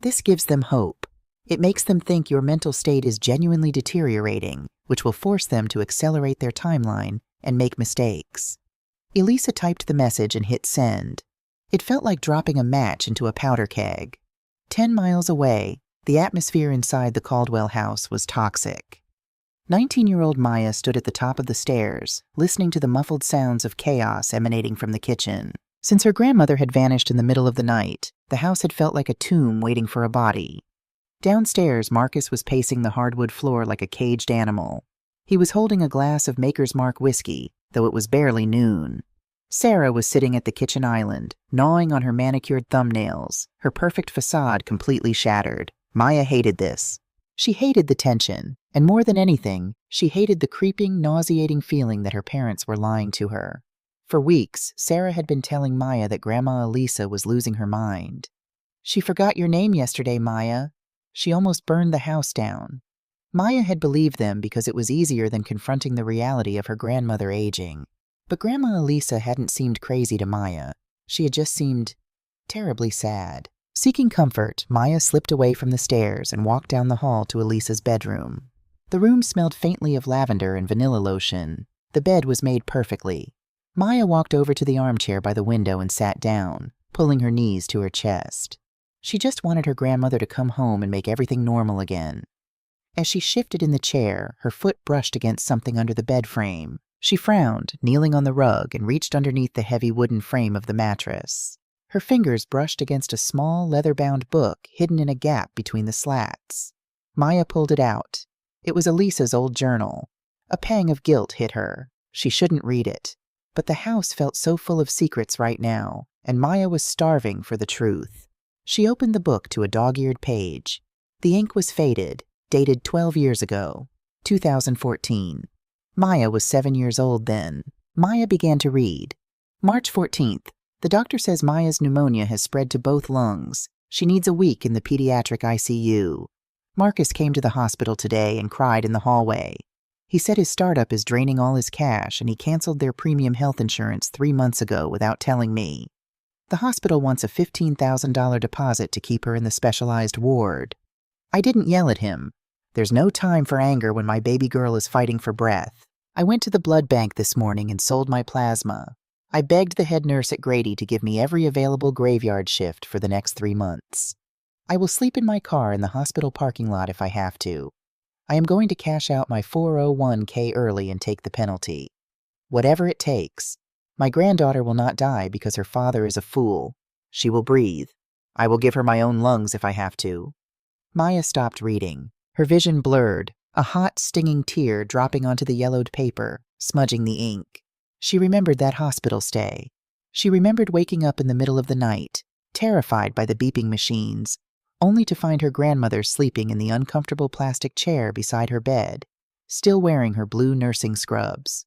S1: This gives them hope. It makes them think your mental state is genuinely deteriorating, which will force them to accelerate their timeline and make mistakes. Elisa typed the message and hit send. It felt like dropping a match into a powder keg. 10 miles away, the atmosphere inside the Caldwell house was toxic. 19-year-old Maya stood at the top of the stairs, listening to the muffled sounds of chaos emanating from the kitchen. Since her grandmother had vanished in the middle of the night, the house had felt like a tomb waiting for a body. Downstairs, Marcus was pacing the hardwood floor like a caged animal. He was holding a glass of Maker's Mark whiskey, though it was barely noon. Sarah was sitting at the kitchen island, gnawing on her manicured thumbnails, her perfect facade completely shattered. Maya hated this. She hated the tension, and more than anything, she hated the creeping, nauseating feeling that her parents were lying to her. For weeks, Sarah had been telling Maya that Grandma Elisa was losing her mind. "She forgot your name yesterday, Maya. She almost burned the house down." Maya had believed them because it was easier than confronting the reality of her grandmother aging. But Grandma Elisa hadn't seemed crazy to Maya. She had just seemed terribly sad. Seeking comfort, Maya slipped away from the stairs and walked down the hall to Elisa's bedroom. The room smelled faintly of lavender and vanilla lotion. The bed was made perfectly. Maya walked over to the armchair by the window and sat down, pulling her knees to her chest. She just wanted her grandmother to come home and make everything normal again. As she shifted in the chair, her foot brushed against something under the bed frame. She frowned, kneeling on the rug, and reached underneath the heavy wooden frame of the mattress. Her fingers brushed against a small, leather-bound book hidden in a gap between the slats. Maya pulled it out. It was Elisa's old journal. A pang of guilt hit her. She shouldn't read it. But the house felt so full of secrets right now, and Maya was starving for the truth. She opened the book to a dog-eared page. The ink was faded, dated 12 years ago, 2014. Maya was 7 years old then. Maya began to read. March 14th. The doctor says Maya's pneumonia has spread to both lungs. She needs a week in the pediatric ICU. Marcus came to the hospital today and cried in the hallway. He said his startup is draining all his cash and he canceled their premium health insurance 3 months ago without telling me. The hospital wants a $15,000 deposit to keep her in the specialized ward. I didn't yell at him. There's no time for anger when my baby girl is fighting for breath. I went to the blood bank this morning and sold my plasma. I begged the head nurse at Grady to give me every available graveyard shift for the next 3 months. I will sleep in my car in the hospital parking lot if I have to. I am going to cash out my 401k early and take the penalty. Whatever it takes. My granddaughter will not die because her father is a fool. She will breathe. I will give her my own lungs if I have to. Maya stopped reading. Her vision blurred, a hot, stinging tear dropping onto the yellowed paper, smudging the ink. She remembered that hospital stay. She remembered waking up in the middle of the night, terrified by the beeping machines, only to find her grandmother sleeping in the uncomfortable plastic chair beside her bed, still wearing her blue nursing scrubs.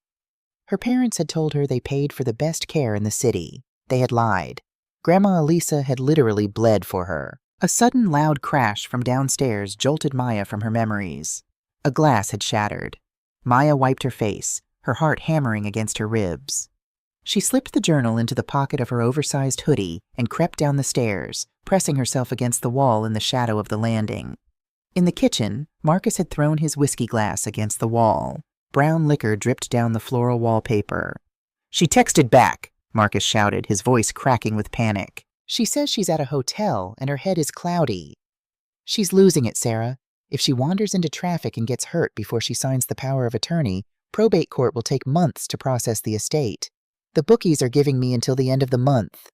S1: Her parents had told her they paid for the best care in the city. They had lied. Grandma Elisa had literally bled for her. A sudden loud crash from downstairs jolted Maya from her memories. A glass had shattered. Maya wiped her face, her heart hammering against her ribs. She slipped the journal into the pocket of her oversized hoodie and crept down the stairs, pressing herself against the wall in the shadow of the landing. In the kitchen, Marcus had thrown his whiskey glass against the wall. Brown liquor dripped down the floral wallpaper. "She texted back," Marcus shouted, his voice cracking with panic. "She says she's at a hotel and her head is cloudy." "She's losing it, Sarah. If she wanders into traffic and gets hurt before she signs the power of attorney, probate court will take months to process the estate. The bookies are giving me until the end of the month."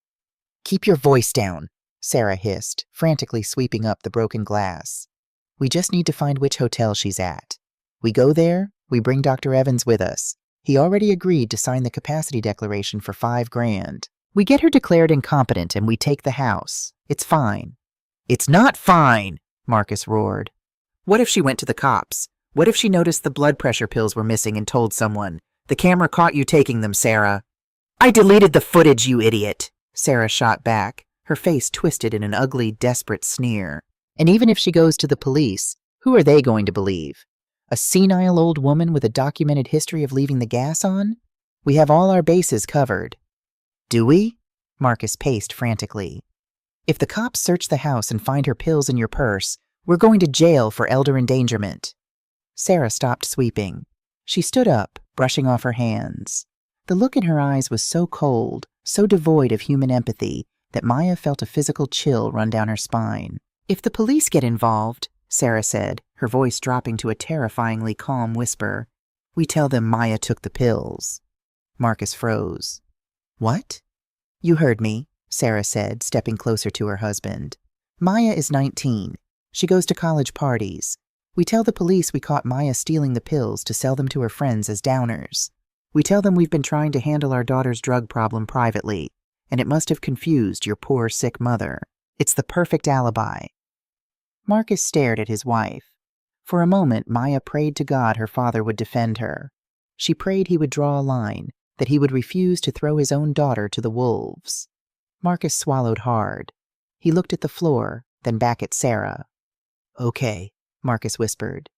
S1: "Keep your voice down," Sarah hissed, frantically sweeping up the broken glass. "We just need to find which hotel she's at. We go there, we bring Dr. Evans with us. He already agreed to sign the capacity declaration for $5,000. We get her declared incompetent and we take the house. It's fine." "It's not fine," Marcus roared. "What if she went to the cops? What if she noticed the blood pressure pills were missing and told someone? The camera caught you taking them, Sarah." "I deleted the footage, you idiot," Sarah shot back, her face twisted in an ugly, desperate sneer. "And even if she goes to the police, who are they going to believe? A senile old woman with a documented history of leaving the gas on? We have all our bases covered." "Do we?" Marcus paced frantically. "If the cops search the house and find her pills in your purse, we're going to jail for elder endangerment." Sarah stopped sweeping. She stood up, brushing off her hands. The look in her eyes was so cold, so devoid of human empathy, that Maya felt a physical chill run down her spine. "If the police get involved," Sarah said, her voice dropping to a terrifyingly calm whisper, "we tell them Maya took the pills." Marcus froze. "What?" "You heard me," Sarah said, stepping closer to her husband. "Maya is 19. She goes to college parties. We tell the police we caught Maya stealing the pills to sell them to her friends as downers. We tell them we've been trying to handle our daughter's drug problem privately, and it must have confused your poor, sick mother. It's the perfect alibi." Marcus stared at his wife. For a moment, Maya prayed to God her father would defend her. She prayed he would draw a line, that he would refuse to throw his own daughter to the wolves. Marcus swallowed hard. He looked at the floor, then back at Sarah. "Okay," Marcus whispered.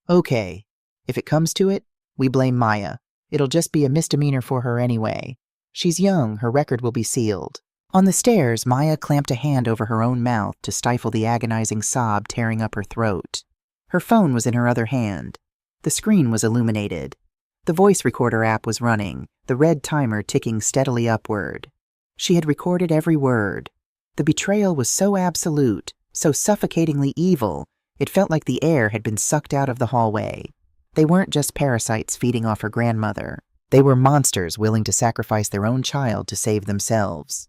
S1: "Okay. If it comes to it, we blame Maya. It'll just be a misdemeanor for her anyway. She's young, her record will be sealed." On the stairs, Maya clamped a hand over her own mouth to stifle the agonizing sob tearing up her throat. Her phone was in her other hand. The screen was illuminated. The voice recorder app was running, the red timer ticking steadily upward. She had recorded every word. The betrayal was so absolute, so suffocatingly evil, it felt like the air had been sucked out of the hallway. They weren't just parasites feeding off her grandmother. They were monsters willing to sacrifice their own child to save themselves.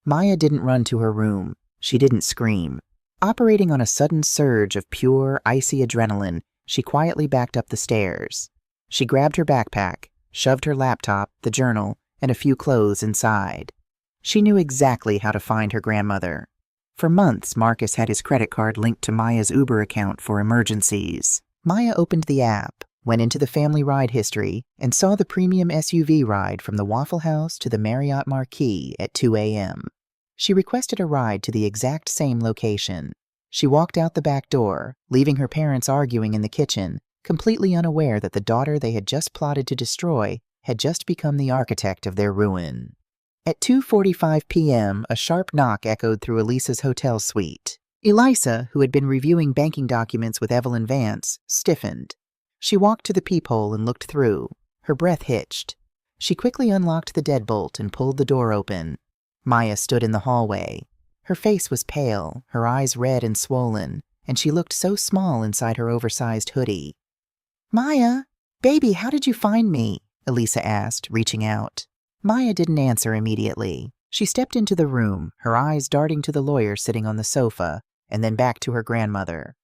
S1: Maya didn't run to her room. She didn't scream. Operating on a sudden surge of pure, icy adrenaline, she quietly backed up the stairs. She grabbed her backpack, shoved her laptop, the journal, and a few clothes inside. She knew exactly how to find her grandmother. For months, Marcus had his credit card linked to Maya's Uber account for emergencies. Maya opened the app, went into the family ride history, and saw the premium SUV ride from the Waffle House to the Marriott Marquis at 2 a.m. She requested a ride to the exact same location. She walked out the back door, leaving her parents arguing in the kitchen, completely unaware that the daughter they had just plotted to destroy had just become the architect of their ruin. At 2:45 p.m., a sharp knock echoed through Elisa's hotel suite. Elisa, who had been reviewing banking documents with Evelyn Vance, stiffened. She walked to the peephole and looked through. Her breath hitched. She quickly unlocked the deadbolt and pulled the door open. Maya stood in the hallway. Her face was pale, her eyes red and swollen, and she looked so small inside her oversized hoodie. "Maya, baby, how did you find me?" Elisa asked, reaching out. Maya didn't answer immediately. She stepped into the room, her eyes darting to the lawyer sitting on the sofa, and then back to her grandmother.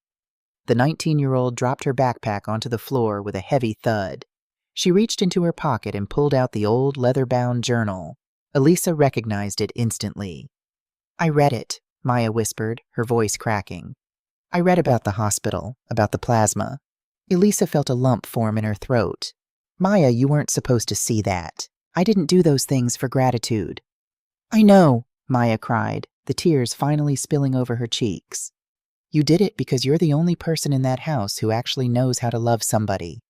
S1: The 19-year-old dropped her backpack onto the floor with a heavy thud. She reached into her pocket and pulled out the old leather-bound journal. Elisa recognized it instantly. "I read it," Maya whispered, her voice cracking. "I read about the hospital, about the plasma." Elisa felt a lump form in her throat. "Maya, you weren't supposed to see that. I didn't do those things for gratitude." "I know," Maya cried, the tears finally spilling over her cheeks. "You did it because you're the only person in that house who actually knows how to love somebody."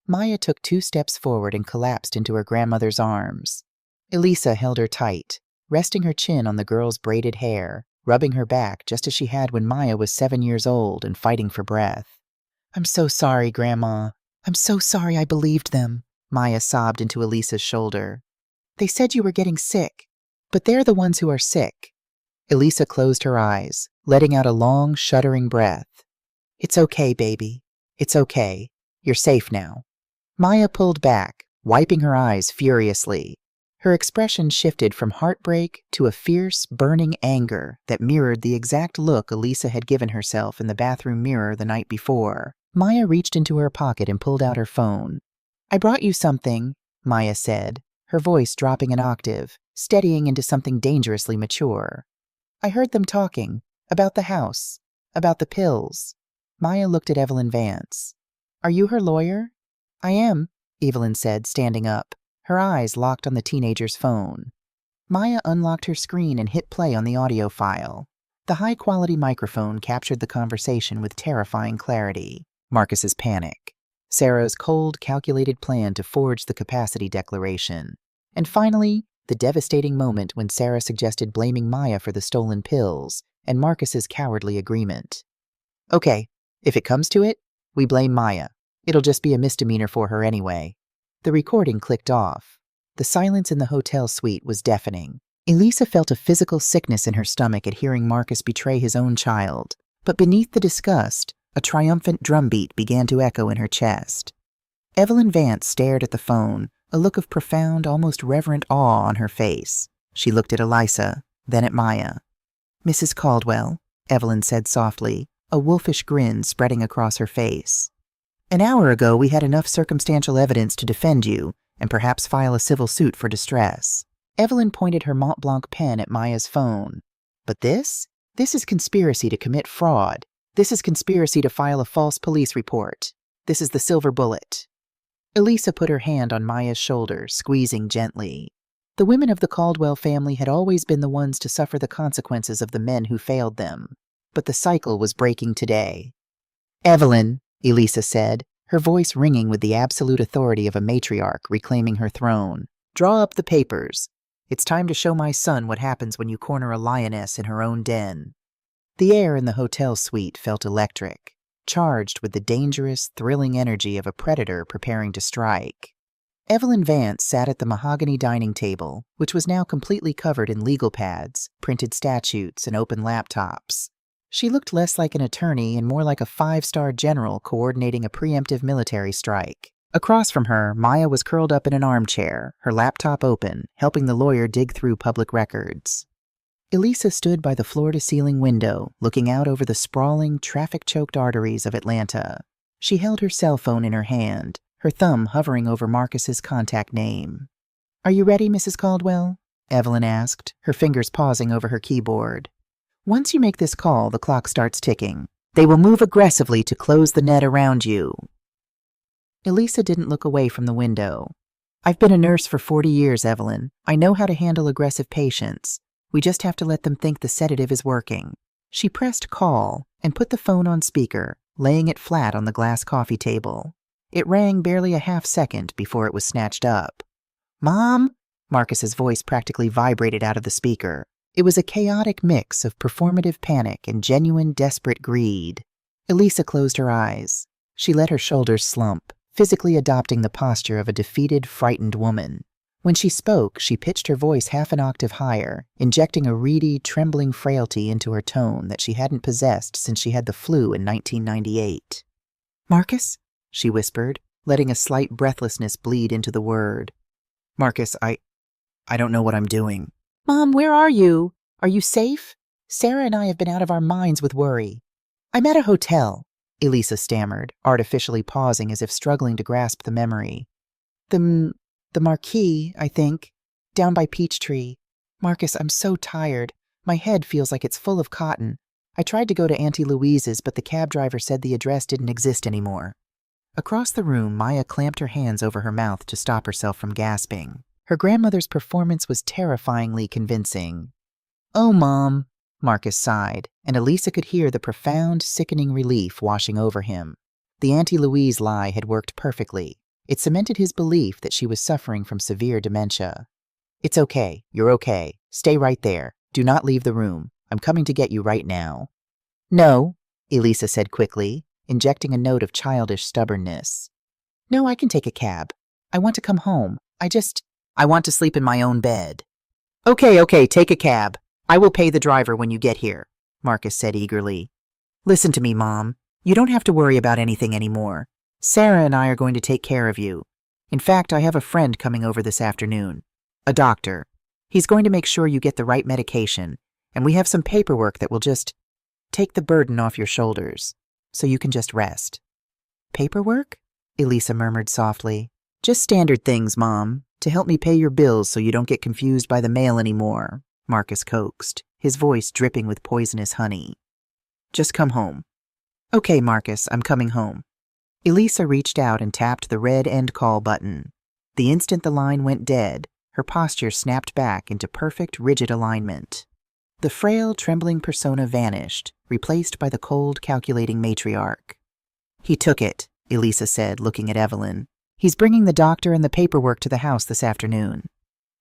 S1: Maya took 2 steps forward and collapsed into her grandmother's arms. Elisa held her tight, resting her chin on the girl's braided hair, rubbing her back just as she had when Maya was 7 years old and fighting for breath. "I'm so sorry, Grandma. I'm so sorry I believed them," Maya sobbed into Elisa's shoulder. "They said you were getting sick, but they're the ones who are sick." Elisa closed her eyes, letting out a long, shuddering breath. "It's okay, baby. It's okay. You're safe now." Maya pulled back, wiping her eyes furiously. Her expression shifted from heartbreak to a fierce, burning anger that mirrored the exact look Elisa had given herself in the bathroom mirror the night before. Maya reached into her pocket and pulled out her phone. "I brought you something," Maya said, her voice dropping an octave, steadying into something dangerously mature. "I heard them talking, about the house, about the pills." Maya looked at Evelyn Vance. "Are you her lawyer?" "I am," Evelyn said, standing up, her eyes locked on the teenager's phone. Maya unlocked her screen and hit play on the audio file. The high-quality microphone captured the conversation with terrifying clarity. Marcus's panic, Sarah's cold, calculated plan to forge the capacity declaration, and finally, the devastating moment when Sarah suggested blaming Maya for the stolen pills and Marcus's cowardly agreement. "Okay, if it comes to it, we blame Maya. It'll just be a misdemeanor for her anyway." The recording clicked off. The silence in the hotel suite was deafening. Elisa felt a physical sickness in her stomach at hearing Marcus betray his own child, but beneath the disgust, a triumphant drumbeat began to echo in her chest. Evelyn Vance stared at the phone, a look of profound, almost reverent awe on her face. She looked at Elisa, then at Maya. "Mrs. Caldwell," Evelyn said softly, a wolfish grin spreading across her face. "An hour ago we had enough circumstantial evidence to defend you, and perhaps file a civil suit for distress." Evelyn pointed her Mont Blanc pen at Maya's phone. "But this is conspiracy to commit fraud. This is conspiracy to file a false police report. This is the silver bullet." Elisa put her hand on Maya's shoulder, squeezing gently. The women of the Caldwell family had always been the ones to suffer the consequences of the men who failed them, but the cycle was breaking today. "Evelyn," Elisa said, her voice ringing with the absolute authority of a matriarch reclaiming her throne, "draw up the papers. It's time to show my son what happens when you corner a lioness in her own den." The air in the hotel suite felt electric, charged with the dangerous, thrilling energy of a predator preparing to strike. Evelyn Vance sat at the mahogany dining table, which was now completely covered in legal pads, printed statutes, and open laptops. She looked less like an attorney and more like a 5-star general coordinating a preemptive military strike. Across from her, Maya was curled up in an armchair, her laptop open, helping the lawyer dig through public records. Elisa stood by the floor-to-ceiling window, looking out over the sprawling, traffic-choked arteries of Atlanta. She held her cell phone in her hand, her thumb hovering over Marcus's contact name. "Are you ready, Mrs. Caldwell?" Evelyn asked, her fingers pausing over her keyboard. "Once you make this call, the clock starts ticking. They will move aggressively to close the net around you." Elisa didn't look away from the window. I've been a nurse for 40 years, Evelyn. I know how to handle aggressive patients. We just have to let them think the sedative is working. She pressed call and put the phone on speaker, laying it flat on the glass coffee table. It rang barely a half second before it was snatched up. Mom? Marcus's voice practically vibrated out of the speaker. It was a chaotic mix of performative panic and genuine desperate greed. Elisa closed her eyes. She let her shoulders slump, physically adopting the posture of a defeated, frightened woman. When she spoke, she pitched her voice half an octave higher, injecting a reedy, trembling frailty into her tone that she hadn't possessed since she had the flu in 1998. Marcus? She whispered, letting a slight breathlessness bleed into the word. Marcus, I don't know what I'm doing. Mom, where are you? Are you safe? Sarah and I have been out of our minds with worry. I'm at a hotel, Elisa stammered, artificially pausing as if struggling to grasp the memory. The Marquis, I think, down by Peachtree. Marcus, I'm so tired. My head feels like it's full of cotton. I tried to go to Auntie Louise's, but the cab driver said the address didn't exist anymore. Across the room, Maya clamped her hands over her mouth to stop herself from gasping. Her grandmother's performance was terrifyingly convincing. Oh, Mom, Marcus sighed, and Elisa could hear the profound, sickening relief washing over him. The Auntie Louise lie had worked perfectly. It cemented his belief that she was suffering from severe dementia. It's okay. You're okay. Stay right there. Do not leave the room. I'm coming to get you right now. No, Elisa said quickly, injecting a note of childish stubbornness. No, I can take a cab. I want to come home. I want to sleep in my own bed. Okay, take a cab. I will pay the driver when you get here, Marcus said eagerly. Listen to me, Mom. You don't have to worry about anything anymore. Sarah and I are going to take care of you. In fact, I have a friend coming over this afternoon. A doctor. He's going to make sure you get the right medication, and we have some paperwork that will just take the burden off your shoulders, so you can just rest. Paperwork? Elisa murmured softly. Just standard things, Mom, to help me pay your bills so you don't get confused by the mail anymore, Marcus coaxed, his voice dripping with poisonous honey. Just come home. Okay, Marcus, I'm coming home. Elisa reached out and tapped the red end call button. The instant the line went dead, her posture snapped back into perfect, rigid alignment. The frail, trembling persona vanished, replaced by the cold, calculating matriarch. He took it, Elisa said, looking at Evelyn. He's bringing the doctor and the paperwork to the house this afternoon.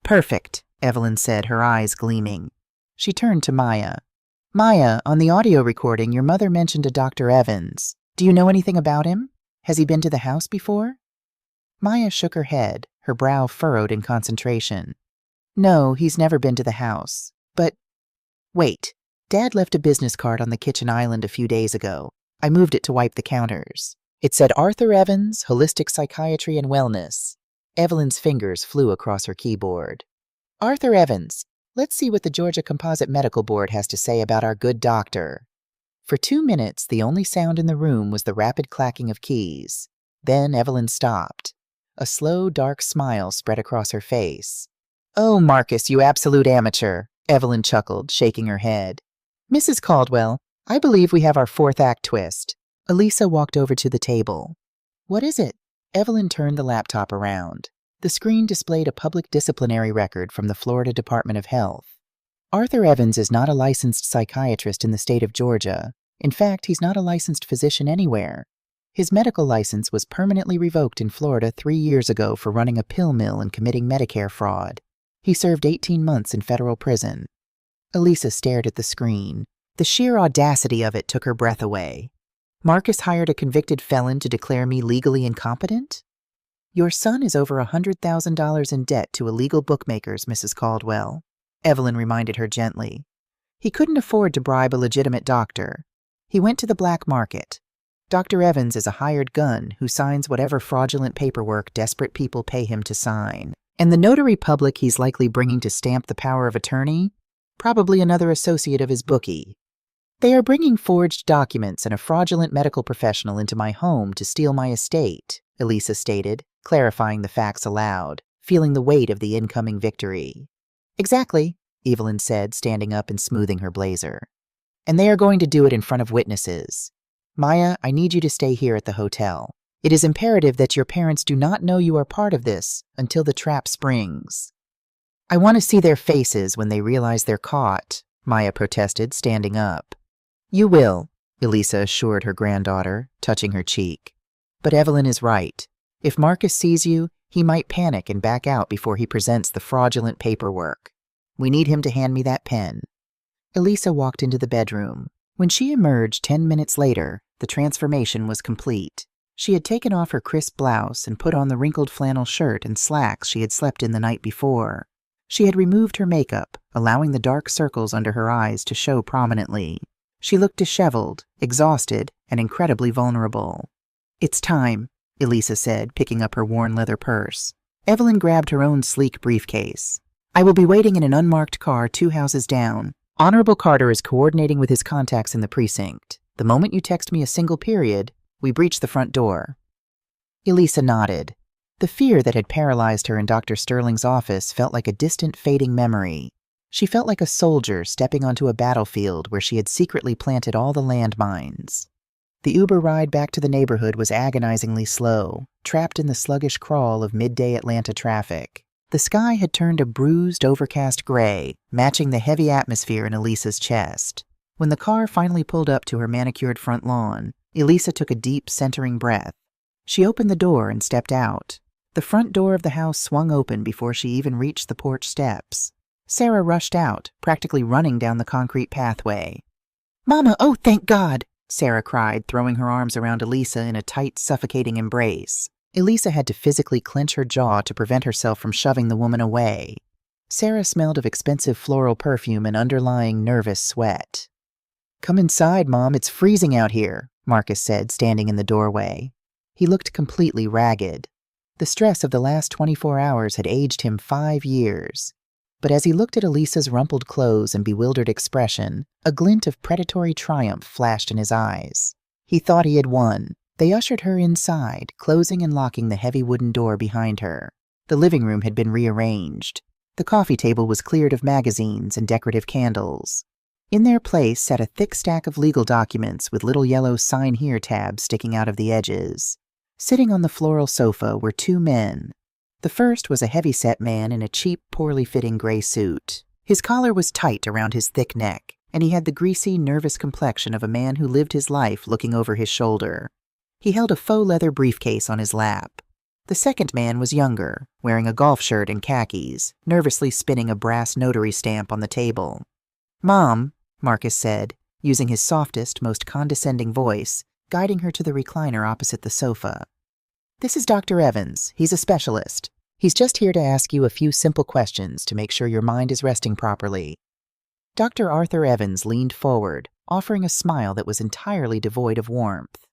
S1: Perfect, Evelyn said, her eyes gleaming. She turned to Maya. Maya, on the audio recording, your mother mentioned a Dr. Evans. Do you know anything about him? Has he been to the house before? Maya shook her head, her brow furrowed in concentration. No, he's never been to the house. But wait, Dad left a business card on the kitchen island a few days ago. I moved it to wipe the counters. It said Arthur Evans, Holistic Psychiatry and Wellness. Evelyn's fingers flew across her keyboard. Arthur Evans, let's see what the Georgia Composite Medical Board has to say about our good doctor. For 2 minutes, the only sound in the room was the rapid clacking of keys. Then Evelyn stopped. A slow, dark smile spread across her face. Oh, Marcus, you absolute amateur, Evelyn chuckled, shaking her head. Mrs. Caldwell, I believe we have our fourth act twist. Elisa walked over to the table. What is it? Evelyn turned the laptop around. The screen displayed a public disciplinary record from the Florida Department of Health. Arthur Evans is not a licensed psychiatrist in the state of Georgia. In fact, he's not a licensed physician anywhere. His medical license was permanently revoked in Florida 3 years ago for running a pill mill and committing Medicare fraud. He served 18 months in federal prison. Elisa stared at the screen. The sheer audacity of it took her breath away. Marcus hired a convicted felon to declare me legally incompetent? Your son is over $100,000 in debt to illegal bookmakers, Mrs. Caldwell, Evelyn reminded her gently. He couldn't afford to bribe a legitimate doctor. He went to the black market. Dr. Evans is a hired gun who signs whatever fraudulent paperwork desperate people pay him to sign. And the notary public he's likely bringing to stamp the power of attorney? Probably another associate of his bookie. They are bringing forged documents and a fraudulent medical professional into my home to steal my estate, Elisa stated, clarifying the facts aloud, feeling the weight of the incoming victory. Exactly, Evelyn said, standing up and smoothing her blazer. And they are going to do it in front of witnesses. Maya, I need you to stay here at the hotel. It is imperative that your parents do not know you are part of this until the trap springs. I want to see their faces when they realize they're caught, Maya protested, standing up. You will, Elisa assured her granddaughter, touching her cheek. But Evelyn is right. If Marcus sees you, he might panic and back out before he presents the fraudulent paperwork. We need him to hand me that pen. Elisa walked into the bedroom. When she emerged 10 minutes later, the transformation was complete. She had taken off her crisp blouse and put on the wrinkled flannel shirt and slacks she had slept in the night before. She had removed her makeup, allowing the dark circles under her eyes to show prominently. She looked disheveled, exhausted, and incredibly vulnerable. It's time, Elisa said, picking up her worn leather purse. Evelyn grabbed her own sleek briefcase. I will be waiting in an unmarked car 2 houses down. Honorable Carter is coordinating with his contacts in the precinct. The moment you text me a single period, we breach the front door. Elisa nodded. The fear that had paralyzed her in Dr. Sterling's office felt like a distant, fading memory. She felt like a soldier stepping onto a battlefield where she had secretly planted all the landmines. The Uber ride back to the neighborhood was agonizingly slow, trapped in the sluggish crawl of midday Atlanta traffic. The sky had turned a bruised, overcast gray, matching the heavy atmosphere in Elisa's chest. When the car finally pulled up to her manicured front lawn, Elisa took a deep, centering breath. She opened the door and stepped out. The front door of the house swung open before she even reached the porch steps. Sarah rushed out, practically running down the concrete pathway. Mama, oh, thank God! Sarah cried, throwing her arms around Elisa in a tight, suffocating embrace. Elisa had to physically clench her jaw to prevent herself from shoving the woman away. Sarah smelled of expensive floral perfume and underlying nervous sweat. Come inside, Mom, it's freezing out here, Marcus said, standing in the doorway. He looked completely ragged. The stress of the last 24 hours had aged him 5 years. But as he looked at Elisa's rumpled clothes and bewildered expression, a glint of predatory triumph flashed in his eyes. He thought he had won. They ushered her inside, closing and locking the heavy wooden door behind her. The living room had been rearranged. The coffee table was cleared of magazines and decorative candles. In their place sat a thick stack of legal documents with little yellow sign here tabs sticking out of the edges. Sitting on the floral sofa were 2 men. The first was a heavy-set man in a cheap, poorly fitting gray suit. His collar was tight around his thick neck, and he had the greasy, nervous complexion of a man who lived his life looking over his shoulder. He held a faux leather briefcase on his lap. The second man was younger, wearing a golf shirt and khakis, nervously spinning a brass notary stamp on the table. Mom, Marcus said, using his softest, most condescending voice, guiding her to the recliner opposite the sofa. This is Dr. Evans. He's a specialist. He's just here to ask you a few simple questions to make sure your mind is resting properly. Dr. Arthur Evans leaned forward, offering a smile that was entirely devoid of warmth.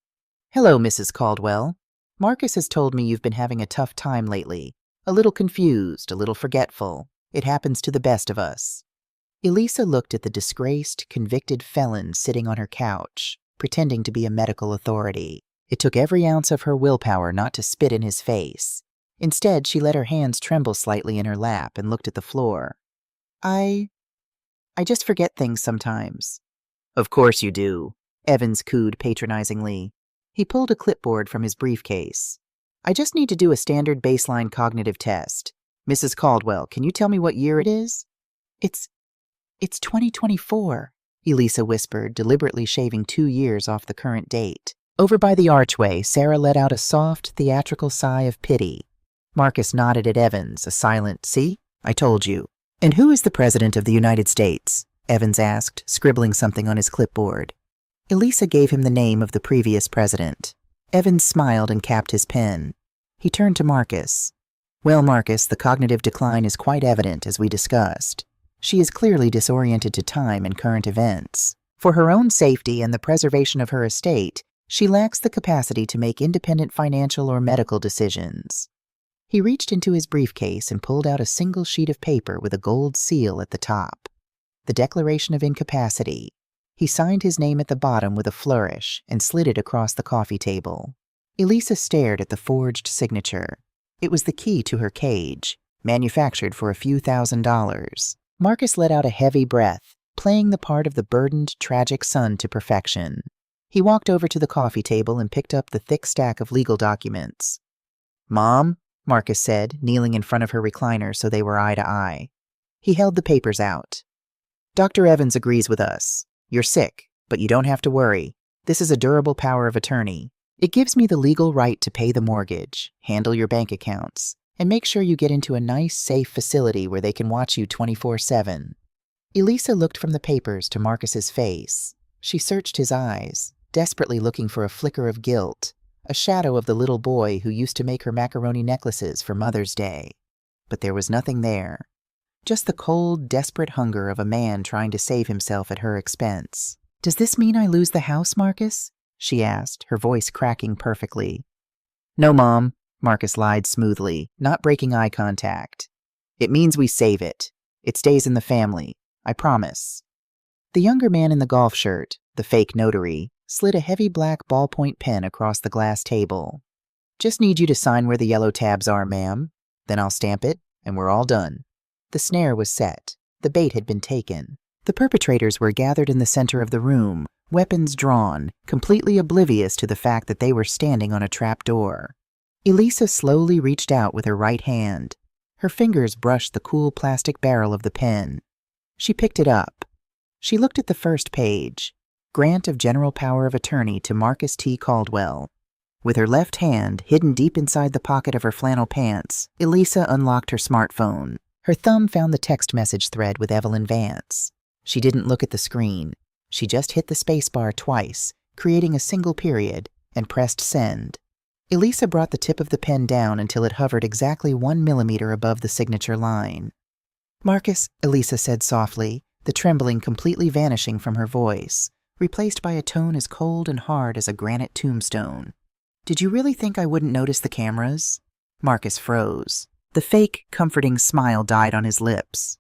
S1: Hello, Mrs. Caldwell. Marcus has told me you've been having a tough time lately. A little confused, a little forgetful. It happens to the best of us. Elisa looked at the disgraced, convicted felon sitting on her couch, pretending to be a medical authority. It took every ounce of her willpower not to spit in his face. Instead, she let her hands tremble slightly in her lap and looked at the floor. I just forget things sometimes. Of course you do, Evans cooed patronizingly. He pulled a clipboard from his briefcase. I just need to do a standard baseline cognitive test. Mrs. Caldwell, can you tell me what year it is? It's 2024, Elisa whispered, deliberately shaving 2 years off the current date. Over by the archway, Sarah let out a soft, theatrical sigh of pity. Marcus nodded at Evans, a silent, "See? I told you." And who is the President of the United States? Evans asked, scribbling something on his clipboard. Elisa gave him the name of the previous president. Evans smiled and capped his pen. He turned to Marcus. Well, Marcus, the cognitive decline is quite evident, as we discussed. She is clearly disoriented to time and current events. For her own safety and the preservation of her estate, she lacks the capacity to make independent financial or medical decisions. He reached into his briefcase and pulled out a single sheet of paper with a gold seal at the top. The Declaration of Incapacity. He signed his name at the bottom with a flourish and slid it across the coffee table. Elisa stared at the forged signature. It was the key to her cage, manufactured for a few $1,000s. Marcus let out a heavy breath, playing the part of the burdened, tragic son to perfection. He walked over to the coffee table and picked up the thick stack of legal documents. "Mom," Marcus said, kneeling in front of her recliner so they were eye to eye. He held the papers out. "Dr. Evans agrees with us. You're sick, but you don't have to worry. This is a durable power of attorney. It gives me the legal right to pay the mortgage, handle your bank accounts, and make sure you get into a nice, safe facility where they can watch you 24/7. Elisa looked from the papers to Marcus's face. She searched his eyes, desperately looking for a flicker of guilt, a shadow of the little boy who used to make her macaroni necklaces for Mother's Day. But there was nothing there. Just the cold, desperate hunger of a man trying to save himself at her expense. "Does this mean I lose the house, Marcus?" she asked, her voice cracking perfectly. "No, Mom," Marcus lied smoothly, not breaking eye contact. "It means we save it. It stays in the family. I promise." The younger man in the golf shirt, the fake notary, slid a heavy black ballpoint pen across the glass table. "Just need you to sign where the yellow tabs are, ma'am. Then I'll stamp it, and we're all done." The snare was set. The bait had been taken. The perpetrators were gathered in the center of the room, weapons drawn, completely oblivious to the fact that they were standing on a trap door. Elisa slowly reached out with her right hand. Her fingers brushed the cool plastic barrel of the pen. She picked it up. She looked at the first page. Grant of general power of attorney to Marcus T. Caldwell. With her left hand hidden deep inside the pocket of her flannel pants, Elisa unlocked her smartphone. Her thumb found the text message thread with Evelyn Vance. She didn't look at the screen. She just hit the spacebar twice, creating a single period, and pressed send. Elisa brought the tip of the pen down until it hovered exactly 1 millimeter above the signature line. "Marcus," Elisa said softly, the trembling completely vanishing from her voice, replaced by a tone as cold and hard as a granite tombstone. "Did you really think I wouldn't notice the cameras?" Marcus froze. The fake, comforting smile died on his lips.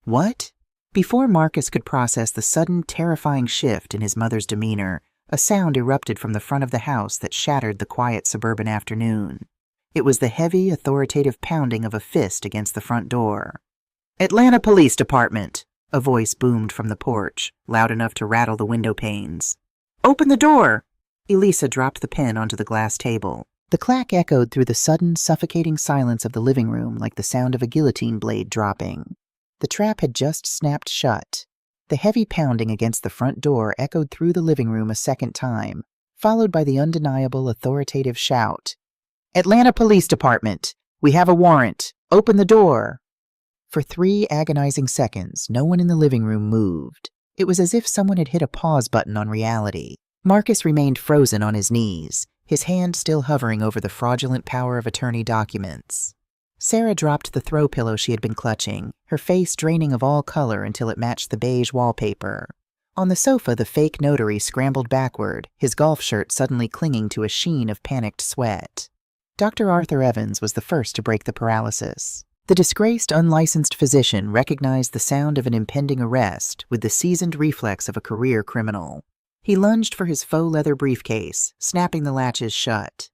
S1: "What?" Before Marcus could process the sudden, terrifying shift in his mother's demeanor, a sound erupted from the front of the house that shattered the quiet suburban afternoon. It was the heavy, authoritative pounding of a fist against the front door. "Atlanta Police Department," a voice boomed from the porch, loud enough to rattle the window panes. "Open the door!" Elisa dropped the pen onto the glass table. The clack echoed through the sudden, suffocating silence of the living room like the sound of a guillotine blade dropping. The trap had just snapped shut. The heavy pounding against the front door echoed through the living room a second time, followed by the undeniable, authoritative shout. "Atlanta Police Department! We have a warrant! Open the door!" For 3 agonizing seconds, no one in the living room moved. It was as if someone had hit a pause button on reality. Marcus remained frozen on his knees, his hand still hovering over the fraudulent power of attorney documents. Sarah dropped the throw pillow she had been clutching, her face draining of all color until it matched the beige wallpaper. On the sofa, the fake notary scrambled backward, his golf shirt suddenly clinging to a sheen of panicked sweat. Dr. Arthur Evans was the first to break the paralysis. The disgraced, unlicensed physician recognized the sound of an impending arrest with the seasoned reflex of a career criminal. He lunged for his faux leather briefcase, snapping the latches shut.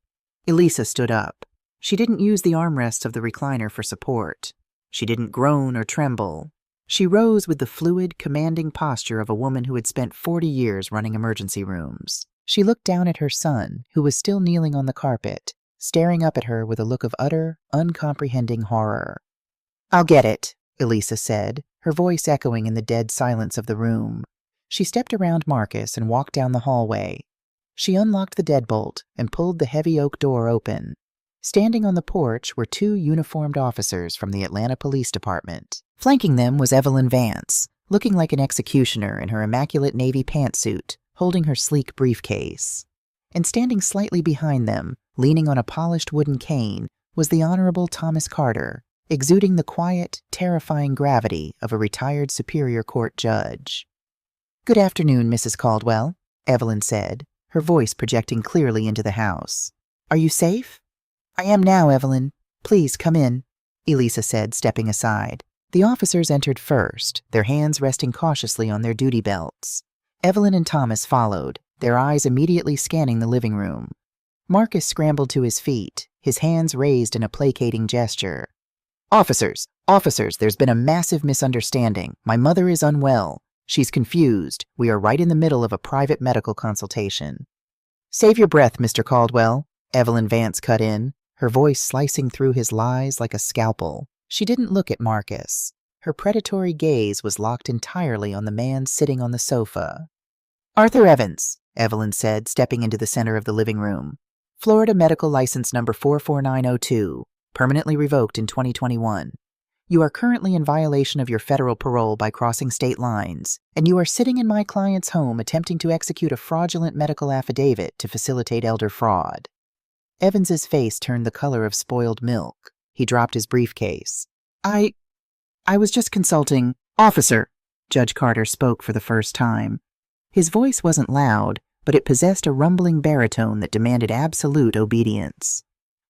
S1: Elisa stood up. She didn't use the armrests of the recliner for support. She didn't groan or tremble. She rose with the fluid, commanding posture of a woman who had spent 40 years running emergency rooms. She looked down at her son, who was still kneeling on the carpet, staring up at her with a look of utter, uncomprehending horror. "I'll get it," Elisa said, her voice echoing in the dead silence of the room. She stepped around Marcus and walked down the hallway. She unlocked the deadbolt and pulled the heavy oak door open. Standing on the porch were 2 uniformed officers from the Atlanta Police Department. Flanking them was Evelyn Vance, looking like an executioner in her immaculate navy pantsuit, holding her sleek briefcase. And standing slightly behind them, leaning on a polished wooden cane, was the Honorable Thomas Carter, exuding the quiet, terrifying gravity of a retired Superior Court judge. "Good afternoon, Mrs. Caldwell," Evelyn said, her voice projecting clearly into the house. "Are you safe?" "I am now, Evelyn. Please come in," Elisa said, stepping aside. The officers entered first, their hands resting cautiously on their duty belts. Evelyn and Thomas followed, their eyes immediately scanning the living room. Marcus scrambled to his feet, his hands raised in a placating gesture. Officers, there's been a massive misunderstanding. My mother is unwell. She's confused. We are right in the middle of a private medical consultation. Save your breath, Mr. Caldwell, Evelyn Vance cut in, her voice slicing through his lies like a scalpel. She didn't look at Marcus. Her predatory gaze was locked entirely on the man sitting on the sofa. Arthur Evans, Evelyn said, stepping into the center of the living room. Florida medical license number 44902, permanently revoked in 2021. You are currently in violation of your federal parole by crossing state lines, and you are sitting in my client's home attempting to execute a fraudulent medical affidavit to facilitate elder fraud. Evans's face turned the color of spoiled milk. He dropped his briefcase. I was just consulting. Officer, Judge Carter spoke for the first time. His voice wasn't loud, but it possessed a rumbling baritone that demanded absolute obedience.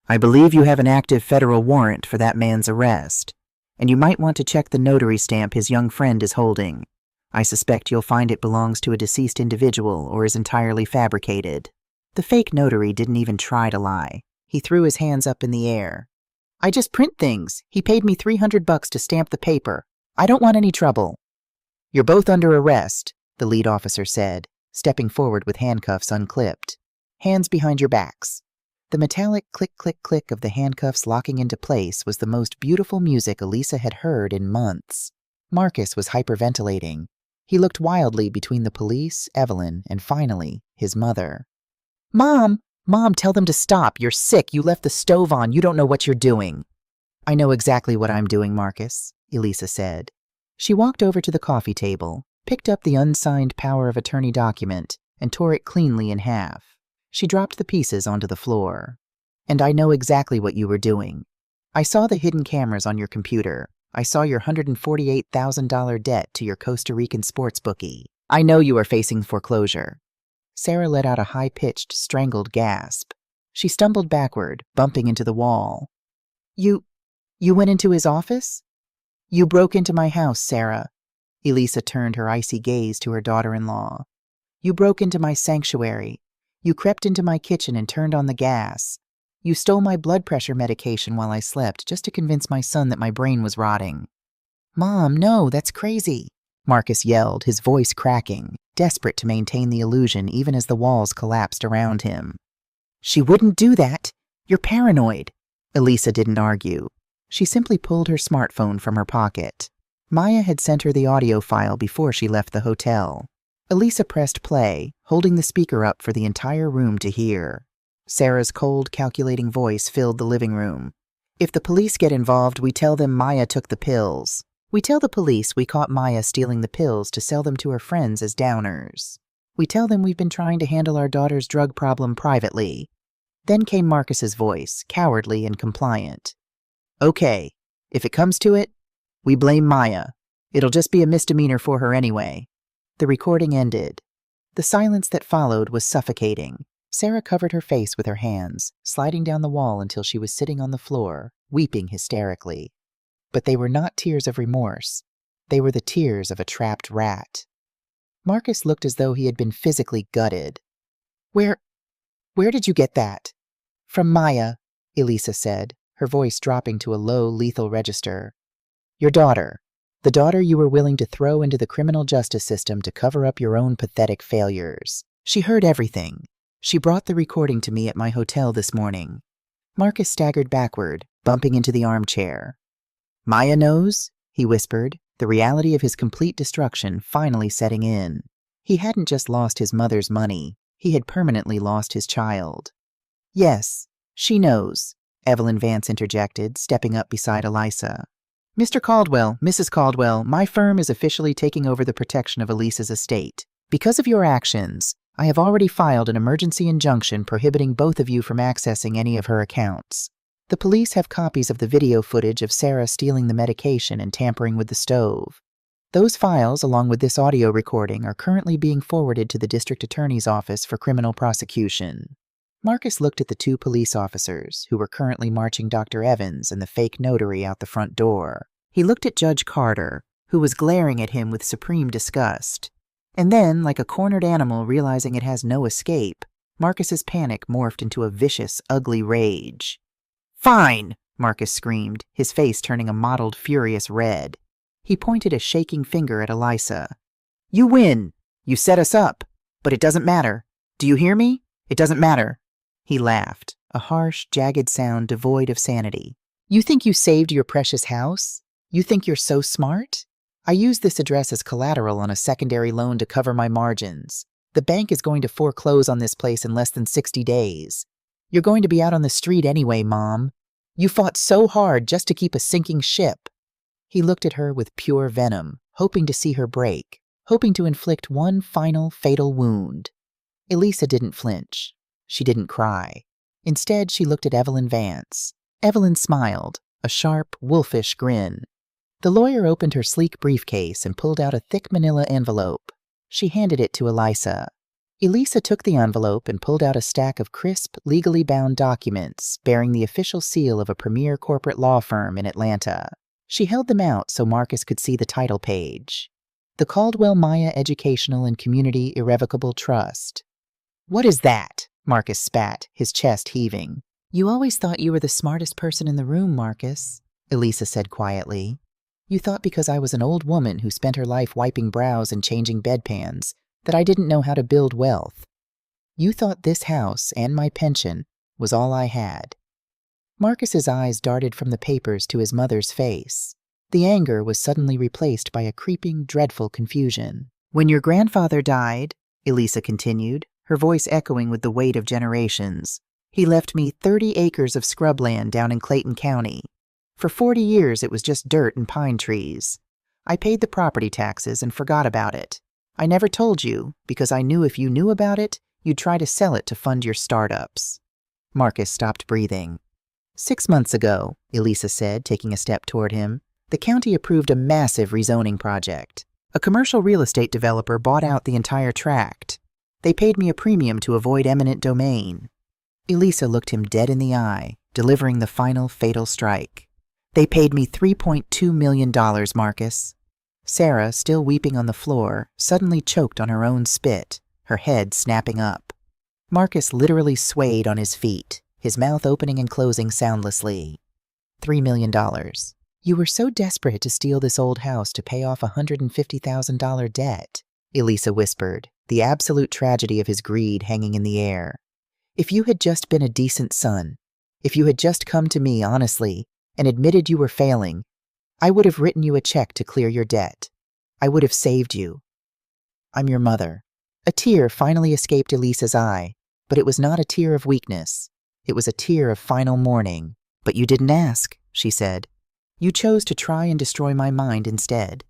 S1: I believe you have an active federal warrant for that man's arrest, and you might want to check the notary stamp his young friend is holding. I suspect you'll find it belongs to a deceased individual or is entirely fabricated. The fake notary didn't even try to lie. He threw his hands up in the air. I just print things. He paid me $300 to stamp the paper. I don't want any trouble. You're both under arrest, the lead officer said, stepping forward with handcuffs unclipped. Hands behind your backs. The metallic click-click-click of the handcuffs locking into place was the most beautiful music Elisa had heard in months. Marcus was hyperventilating. He looked wildly between the police, Evelyn, and finally, his mother. Mom! Mom, tell them to stop. You're sick. You left the stove on. You don't know what you're doing. I know exactly what I'm doing, Marcus, Elisa said. She walked over to the coffee table, picked up the unsigned power of attorney document, and tore it cleanly in half. She dropped the pieces onto the floor. And I know exactly what you were doing. I saw the hidden cameras on your computer. I saw your $148,000 debt to your Costa Rican sports bookie. I know you are facing foreclosure. Sarah let out a high-pitched, strangled gasp. She stumbled backward, bumping into the wall. You went into his office? You broke into my house, Sarah. Elisa turned her icy gaze to her daughter-in-law. You broke into my sanctuary. You crept into my kitchen and turned on the gas. You stole my blood pressure medication while I slept just to convince my son that my brain was rotting. Mom, no, that's crazy, Marcus yelled, his voice cracking, desperate to maintain the illusion even as the walls collapsed around him. She wouldn't do that. You're paranoid. Elisa didn't argue. She simply pulled her smartphone from her pocket. Maya had sent her the audio file before she left the hotel. Elisa pressed play, holding the speaker up for the entire room to hear. Sarah's cold, calculating voice filled the living room. If the police get involved, we tell them Maya took the pills. We tell the police we caught Maya stealing the pills to sell them to her friends as downers. We tell them we've been trying to handle our daughter's drug problem privately. Then came Marcus's voice, cowardly and compliant. Okay, if it comes to it, we blame Maya. It'll just be a misdemeanor for her anyway. The recording ended. The silence that followed was suffocating. Sarah covered her face with her hands, sliding down the wall until she was sitting on the floor, weeping hysterically. But they were not tears of remorse. They were the tears of a trapped rat. Marcus looked as though he had been physically gutted. Where did you get that? From Maya, Elisa said, her voice dropping to a low, lethal register. Your daughter. The daughter you were willing to throw into the criminal justice system to cover up your own pathetic failures. She heard everything. She brought the recording to me at my hotel this morning. Marcus staggered backward, bumping into the armchair. Maya knows, he whispered, the reality of his complete destruction finally setting in. He hadn't just lost his mother's money. He had permanently lost his child. Yes, she knows, Evelyn Vance interjected, stepping up beside Elisa. Mr. Caldwell, Mrs. Caldwell, my firm is officially taking over the protection of Elisa's estate. Because of your actions, I have already filed an emergency injunction prohibiting both of you from accessing any of her accounts. The police have copies of the video footage of Sarah stealing the medication and tampering with the stove. Those files, along with this audio recording, are currently being forwarded to the district attorney's office for criminal prosecution. Marcus looked at the two police officers, who were currently marching Dr. Evans and the fake notary out the front door. He looked at Judge Carter, who was glaring at him with supreme disgust. And then, like a cornered animal realizing it has no escape, Marcus's panic morphed into a vicious, ugly rage. Fine, Marcus screamed, his face turning a mottled, furious red. He pointed a shaking finger at Elisa. You win. You set us up. But it doesn't matter. Do you hear me? It doesn't matter. He laughed, a harsh, jagged sound devoid of sanity. You think you saved your precious house? You think you're so smart? I used this address as collateral on a secondary loan to cover my margins. The bank is going to foreclose on this place in less than 60 days. You're going to be out on the street anyway, Mom. You fought so hard just to keep a sinking ship. He looked at her with pure venom, hoping to see her break, hoping to inflict one final fatal wound. Elisa didn't flinch. She didn't cry. Instead, she looked at Evelyn Vance. Evelyn smiled, a sharp, wolfish grin. The lawyer opened her sleek briefcase and pulled out a thick manila envelope. She handed it to Elisa. Elisa took the envelope and pulled out a stack of crisp, legally bound documents bearing the official seal of a premier corporate law firm in Atlanta. She held them out so Marcus could see the title page. The Caldwell Maya Educational and Community Irrevocable Trust. What is that? Marcus spat, his chest heaving. You always thought you were the smartest person in the room, Marcus, Elisa said quietly. You thought because I was an old woman who spent her life wiping brows and changing bedpans that I didn't know how to build wealth. You thought this house and my pension was all I had. Marcus's eyes darted from the papers to his mother's face. The anger was suddenly replaced by a creeping, dreadful confusion. When your grandfather died, Elisa continued, her voice echoing with the weight of generations, he left me 30 acres of scrubland down in Clayton County. For 40 years it was just dirt and pine trees. I paid the property taxes and forgot about it. I never told you, because I knew if you knew about it, you'd try to sell it to fund your startups. Marcus stopped breathing. 6 months ago, Elisa said, taking a step toward him, the county approved a massive rezoning project. A commercial real estate developer bought out the entire tract. They paid me a premium to avoid eminent domain. Elisa looked him dead in the eye, delivering the final fatal strike. They paid me $3.2 million, Marcus. Sarah, still weeping on the floor, suddenly choked on her own spit, her head snapping up. Marcus literally swayed on his feet, his mouth opening and closing soundlessly. $3 million. You were so desperate to steal this old house to pay off a $150,000 debt, Elisa whispered, the absolute tragedy of his greed hanging in the air. If you had just been a decent son, if you had just come to me honestly and admitted you were failing, I would have written you a check to clear your debt. I would have saved you. I'm your mother. A tear finally escaped Elisa's eye, but it was not a tear of weakness. It was a tear of final mourning. But you didn't ask, she said. You chose to try and destroy my mind instead.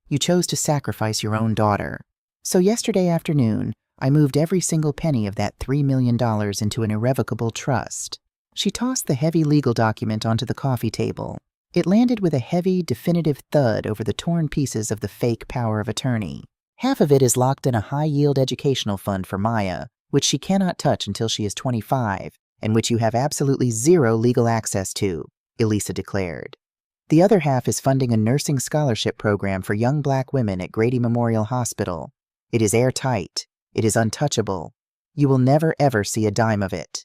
S1: You chose to sacrifice your own daughter. So yesterday afternoon, I moved every single penny of that $3 million into an irrevocable trust. She tossed the heavy legal document onto the coffee table. It landed with a heavy, definitive thud over the torn pieces of the fake power of attorney. Half of it is locked in a high-yield educational fund for Maya, which she cannot touch until she is 25, and which you have absolutely zero legal access to, Elisa declared. The other half is funding a nursing scholarship program for young black women at Grady Memorial Hospital. It is airtight. It is untouchable. You will never ever see a dime of it.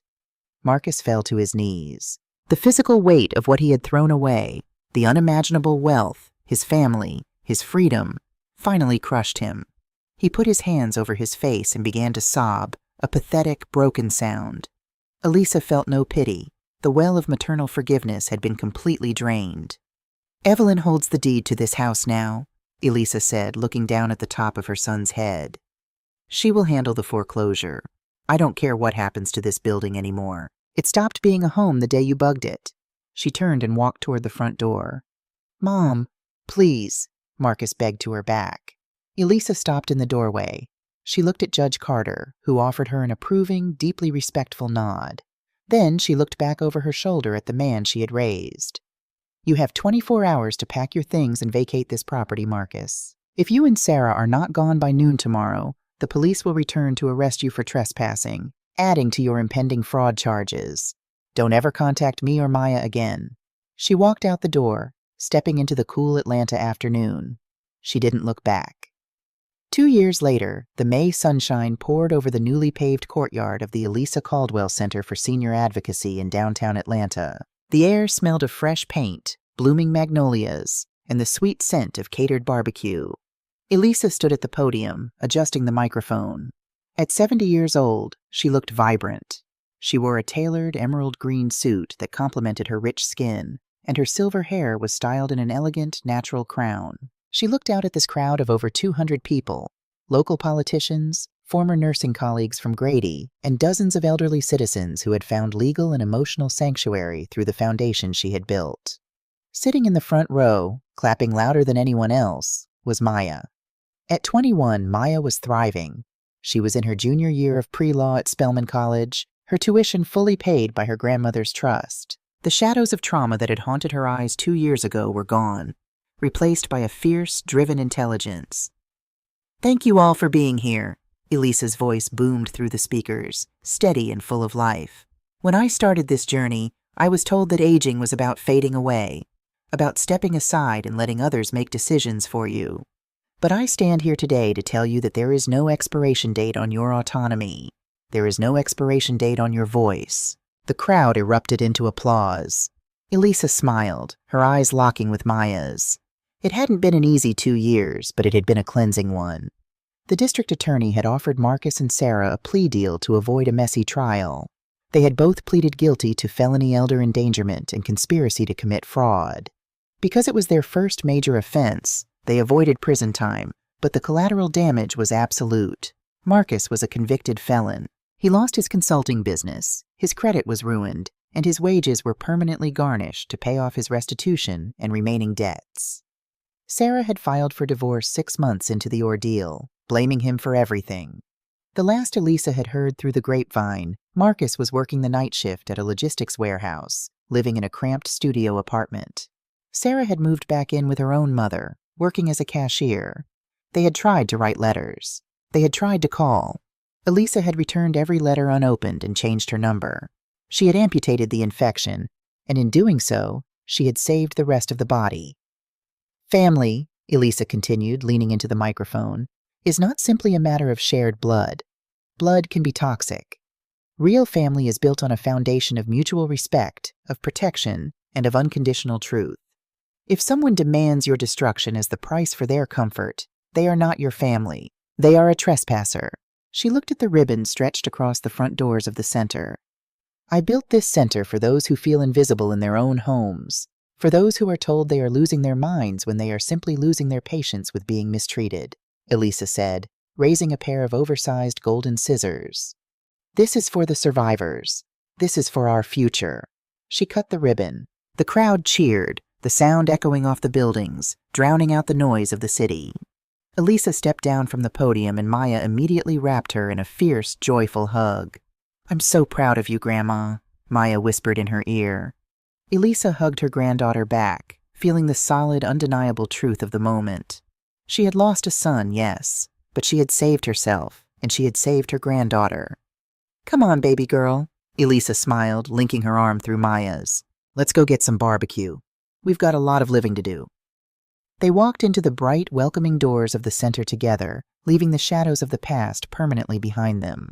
S1: Marcus fell to his knees. The physical weight of what he had thrown away, the unimaginable wealth, his family, his freedom, finally crushed him. He put his hands over his face and began to sob, a pathetic, broken sound. Elisa felt no pity. The well of maternal forgiveness had been completely drained. Evelyn holds the deed to this house now, Elisa said, looking down at the top of her son's head. She will handle the foreclosure. I don't care what happens to this building anymore. It stopped being a home the day you bugged it. She turned and walked toward the front door. Mom, please, Marcus begged to her back. Elisa stopped in the doorway. She looked at Judge Carter, who offered her an approving, deeply respectful nod. Then she looked back over her shoulder at the man she had raised. You have 24 hours to pack your things and vacate this property, Marcus. If you and Sarah are not gone by noon tomorrow, the police will return to arrest you for trespassing, adding to your impending fraud charges. Don't ever contact me or Maya again. She walked out the door, stepping into the cool Atlanta afternoon. She didn't look back. 2 years later, the May sunshine poured over the newly paved courtyard of the Elisa Caldwell Center for Senior Advocacy in downtown Atlanta. The air smelled of fresh paint, blooming magnolias, and the sweet scent of catered barbecue. Elisa stood at the podium, adjusting the microphone. At 70 years old, she looked vibrant. She wore a tailored emerald green suit that complemented her rich skin, and her silver hair was styled in an elegant, natural crown. She looked out at this crowd of over 200 people, local politicians, former nursing colleagues from Grady, and dozens of elderly citizens who had found legal and emotional sanctuary through the foundation she had built. Sitting in the front row, clapping louder than anyone else, was Maya. At 21, Maya was thriving. She was in her junior year of pre-law at Spelman College, her tuition fully paid by her grandmother's trust. The shadows of trauma that had haunted her eyes 2 years ago were gone, replaced by a fierce, driven intelligence. "Thank you all for being here," Elisa's voice boomed through the speakers, steady and full of life. "When I started this journey, I was told that aging was about fading away, about stepping aside and letting others make decisions for you. But I stand here today to tell you that there is no expiration date on your autonomy. There is no expiration date on your voice." The crowd erupted into applause. Elisa smiled, her eyes locking with Maya's. It hadn't been an easy 2 years, but it had been a cleansing one. The district attorney had offered Marcus and Sarah a plea deal to avoid a messy trial. They had both pleaded guilty to felony elder endangerment and conspiracy to commit fraud. Because it was their first major offense, they avoided prison time, but the collateral damage was absolute. Marcus was a convicted felon. He lost his consulting business, his credit was ruined, and his wages were permanently garnished to pay off his restitution and remaining debts. Sarah had filed for divorce 6 months into the ordeal, blaming him for everything. The last Elisa had heard through the grapevine, Marcus was working the night shift at a logistics warehouse, living in a cramped studio apartment. Sarah had moved back in with her own mother, working as a cashier. They had tried to write letters. They had tried to call. Elisa had returned every letter unopened and changed her number. She had amputated the infection, and in doing so, she had saved the rest of the body. "Family," Elisa continued, leaning into the microphone, "is not simply a matter of shared blood. Blood can be toxic. Real family is built on a foundation of mutual respect, of protection, and of unconditional truth. If someone demands your destruction as the price for their comfort, they are not your family. They are a trespasser." She looked at the ribbon stretched across the front doors of the center. "I built this center for those who feel invisible in their own homes, for those who are told they are losing their minds when they are simply losing their patience with being mistreated," Elisa said, raising a pair of oversized golden scissors. "This is for the survivors. This is for our future." She cut the ribbon. The crowd cheered, the sound echoing off the buildings, drowning out the noise of the city. Elisa stepped down from the podium and Maya immediately wrapped her in a fierce, joyful hug. "I'm so proud of you, Grandma," Maya whispered in her ear. Elisa hugged her granddaughter back, feeling the solid, undeniable truth of the moment. She had lost a son, yes, but she had saved herself, and she had saved her granddaughter. "Come on, baby girl," Elisa smiled, linking her arm through Maya's. "Let's go get some barbecue. We've got a lot of living to do." They walked into the bright, welcoming doors of the center together, leaving the shadows of the past permanently behind them.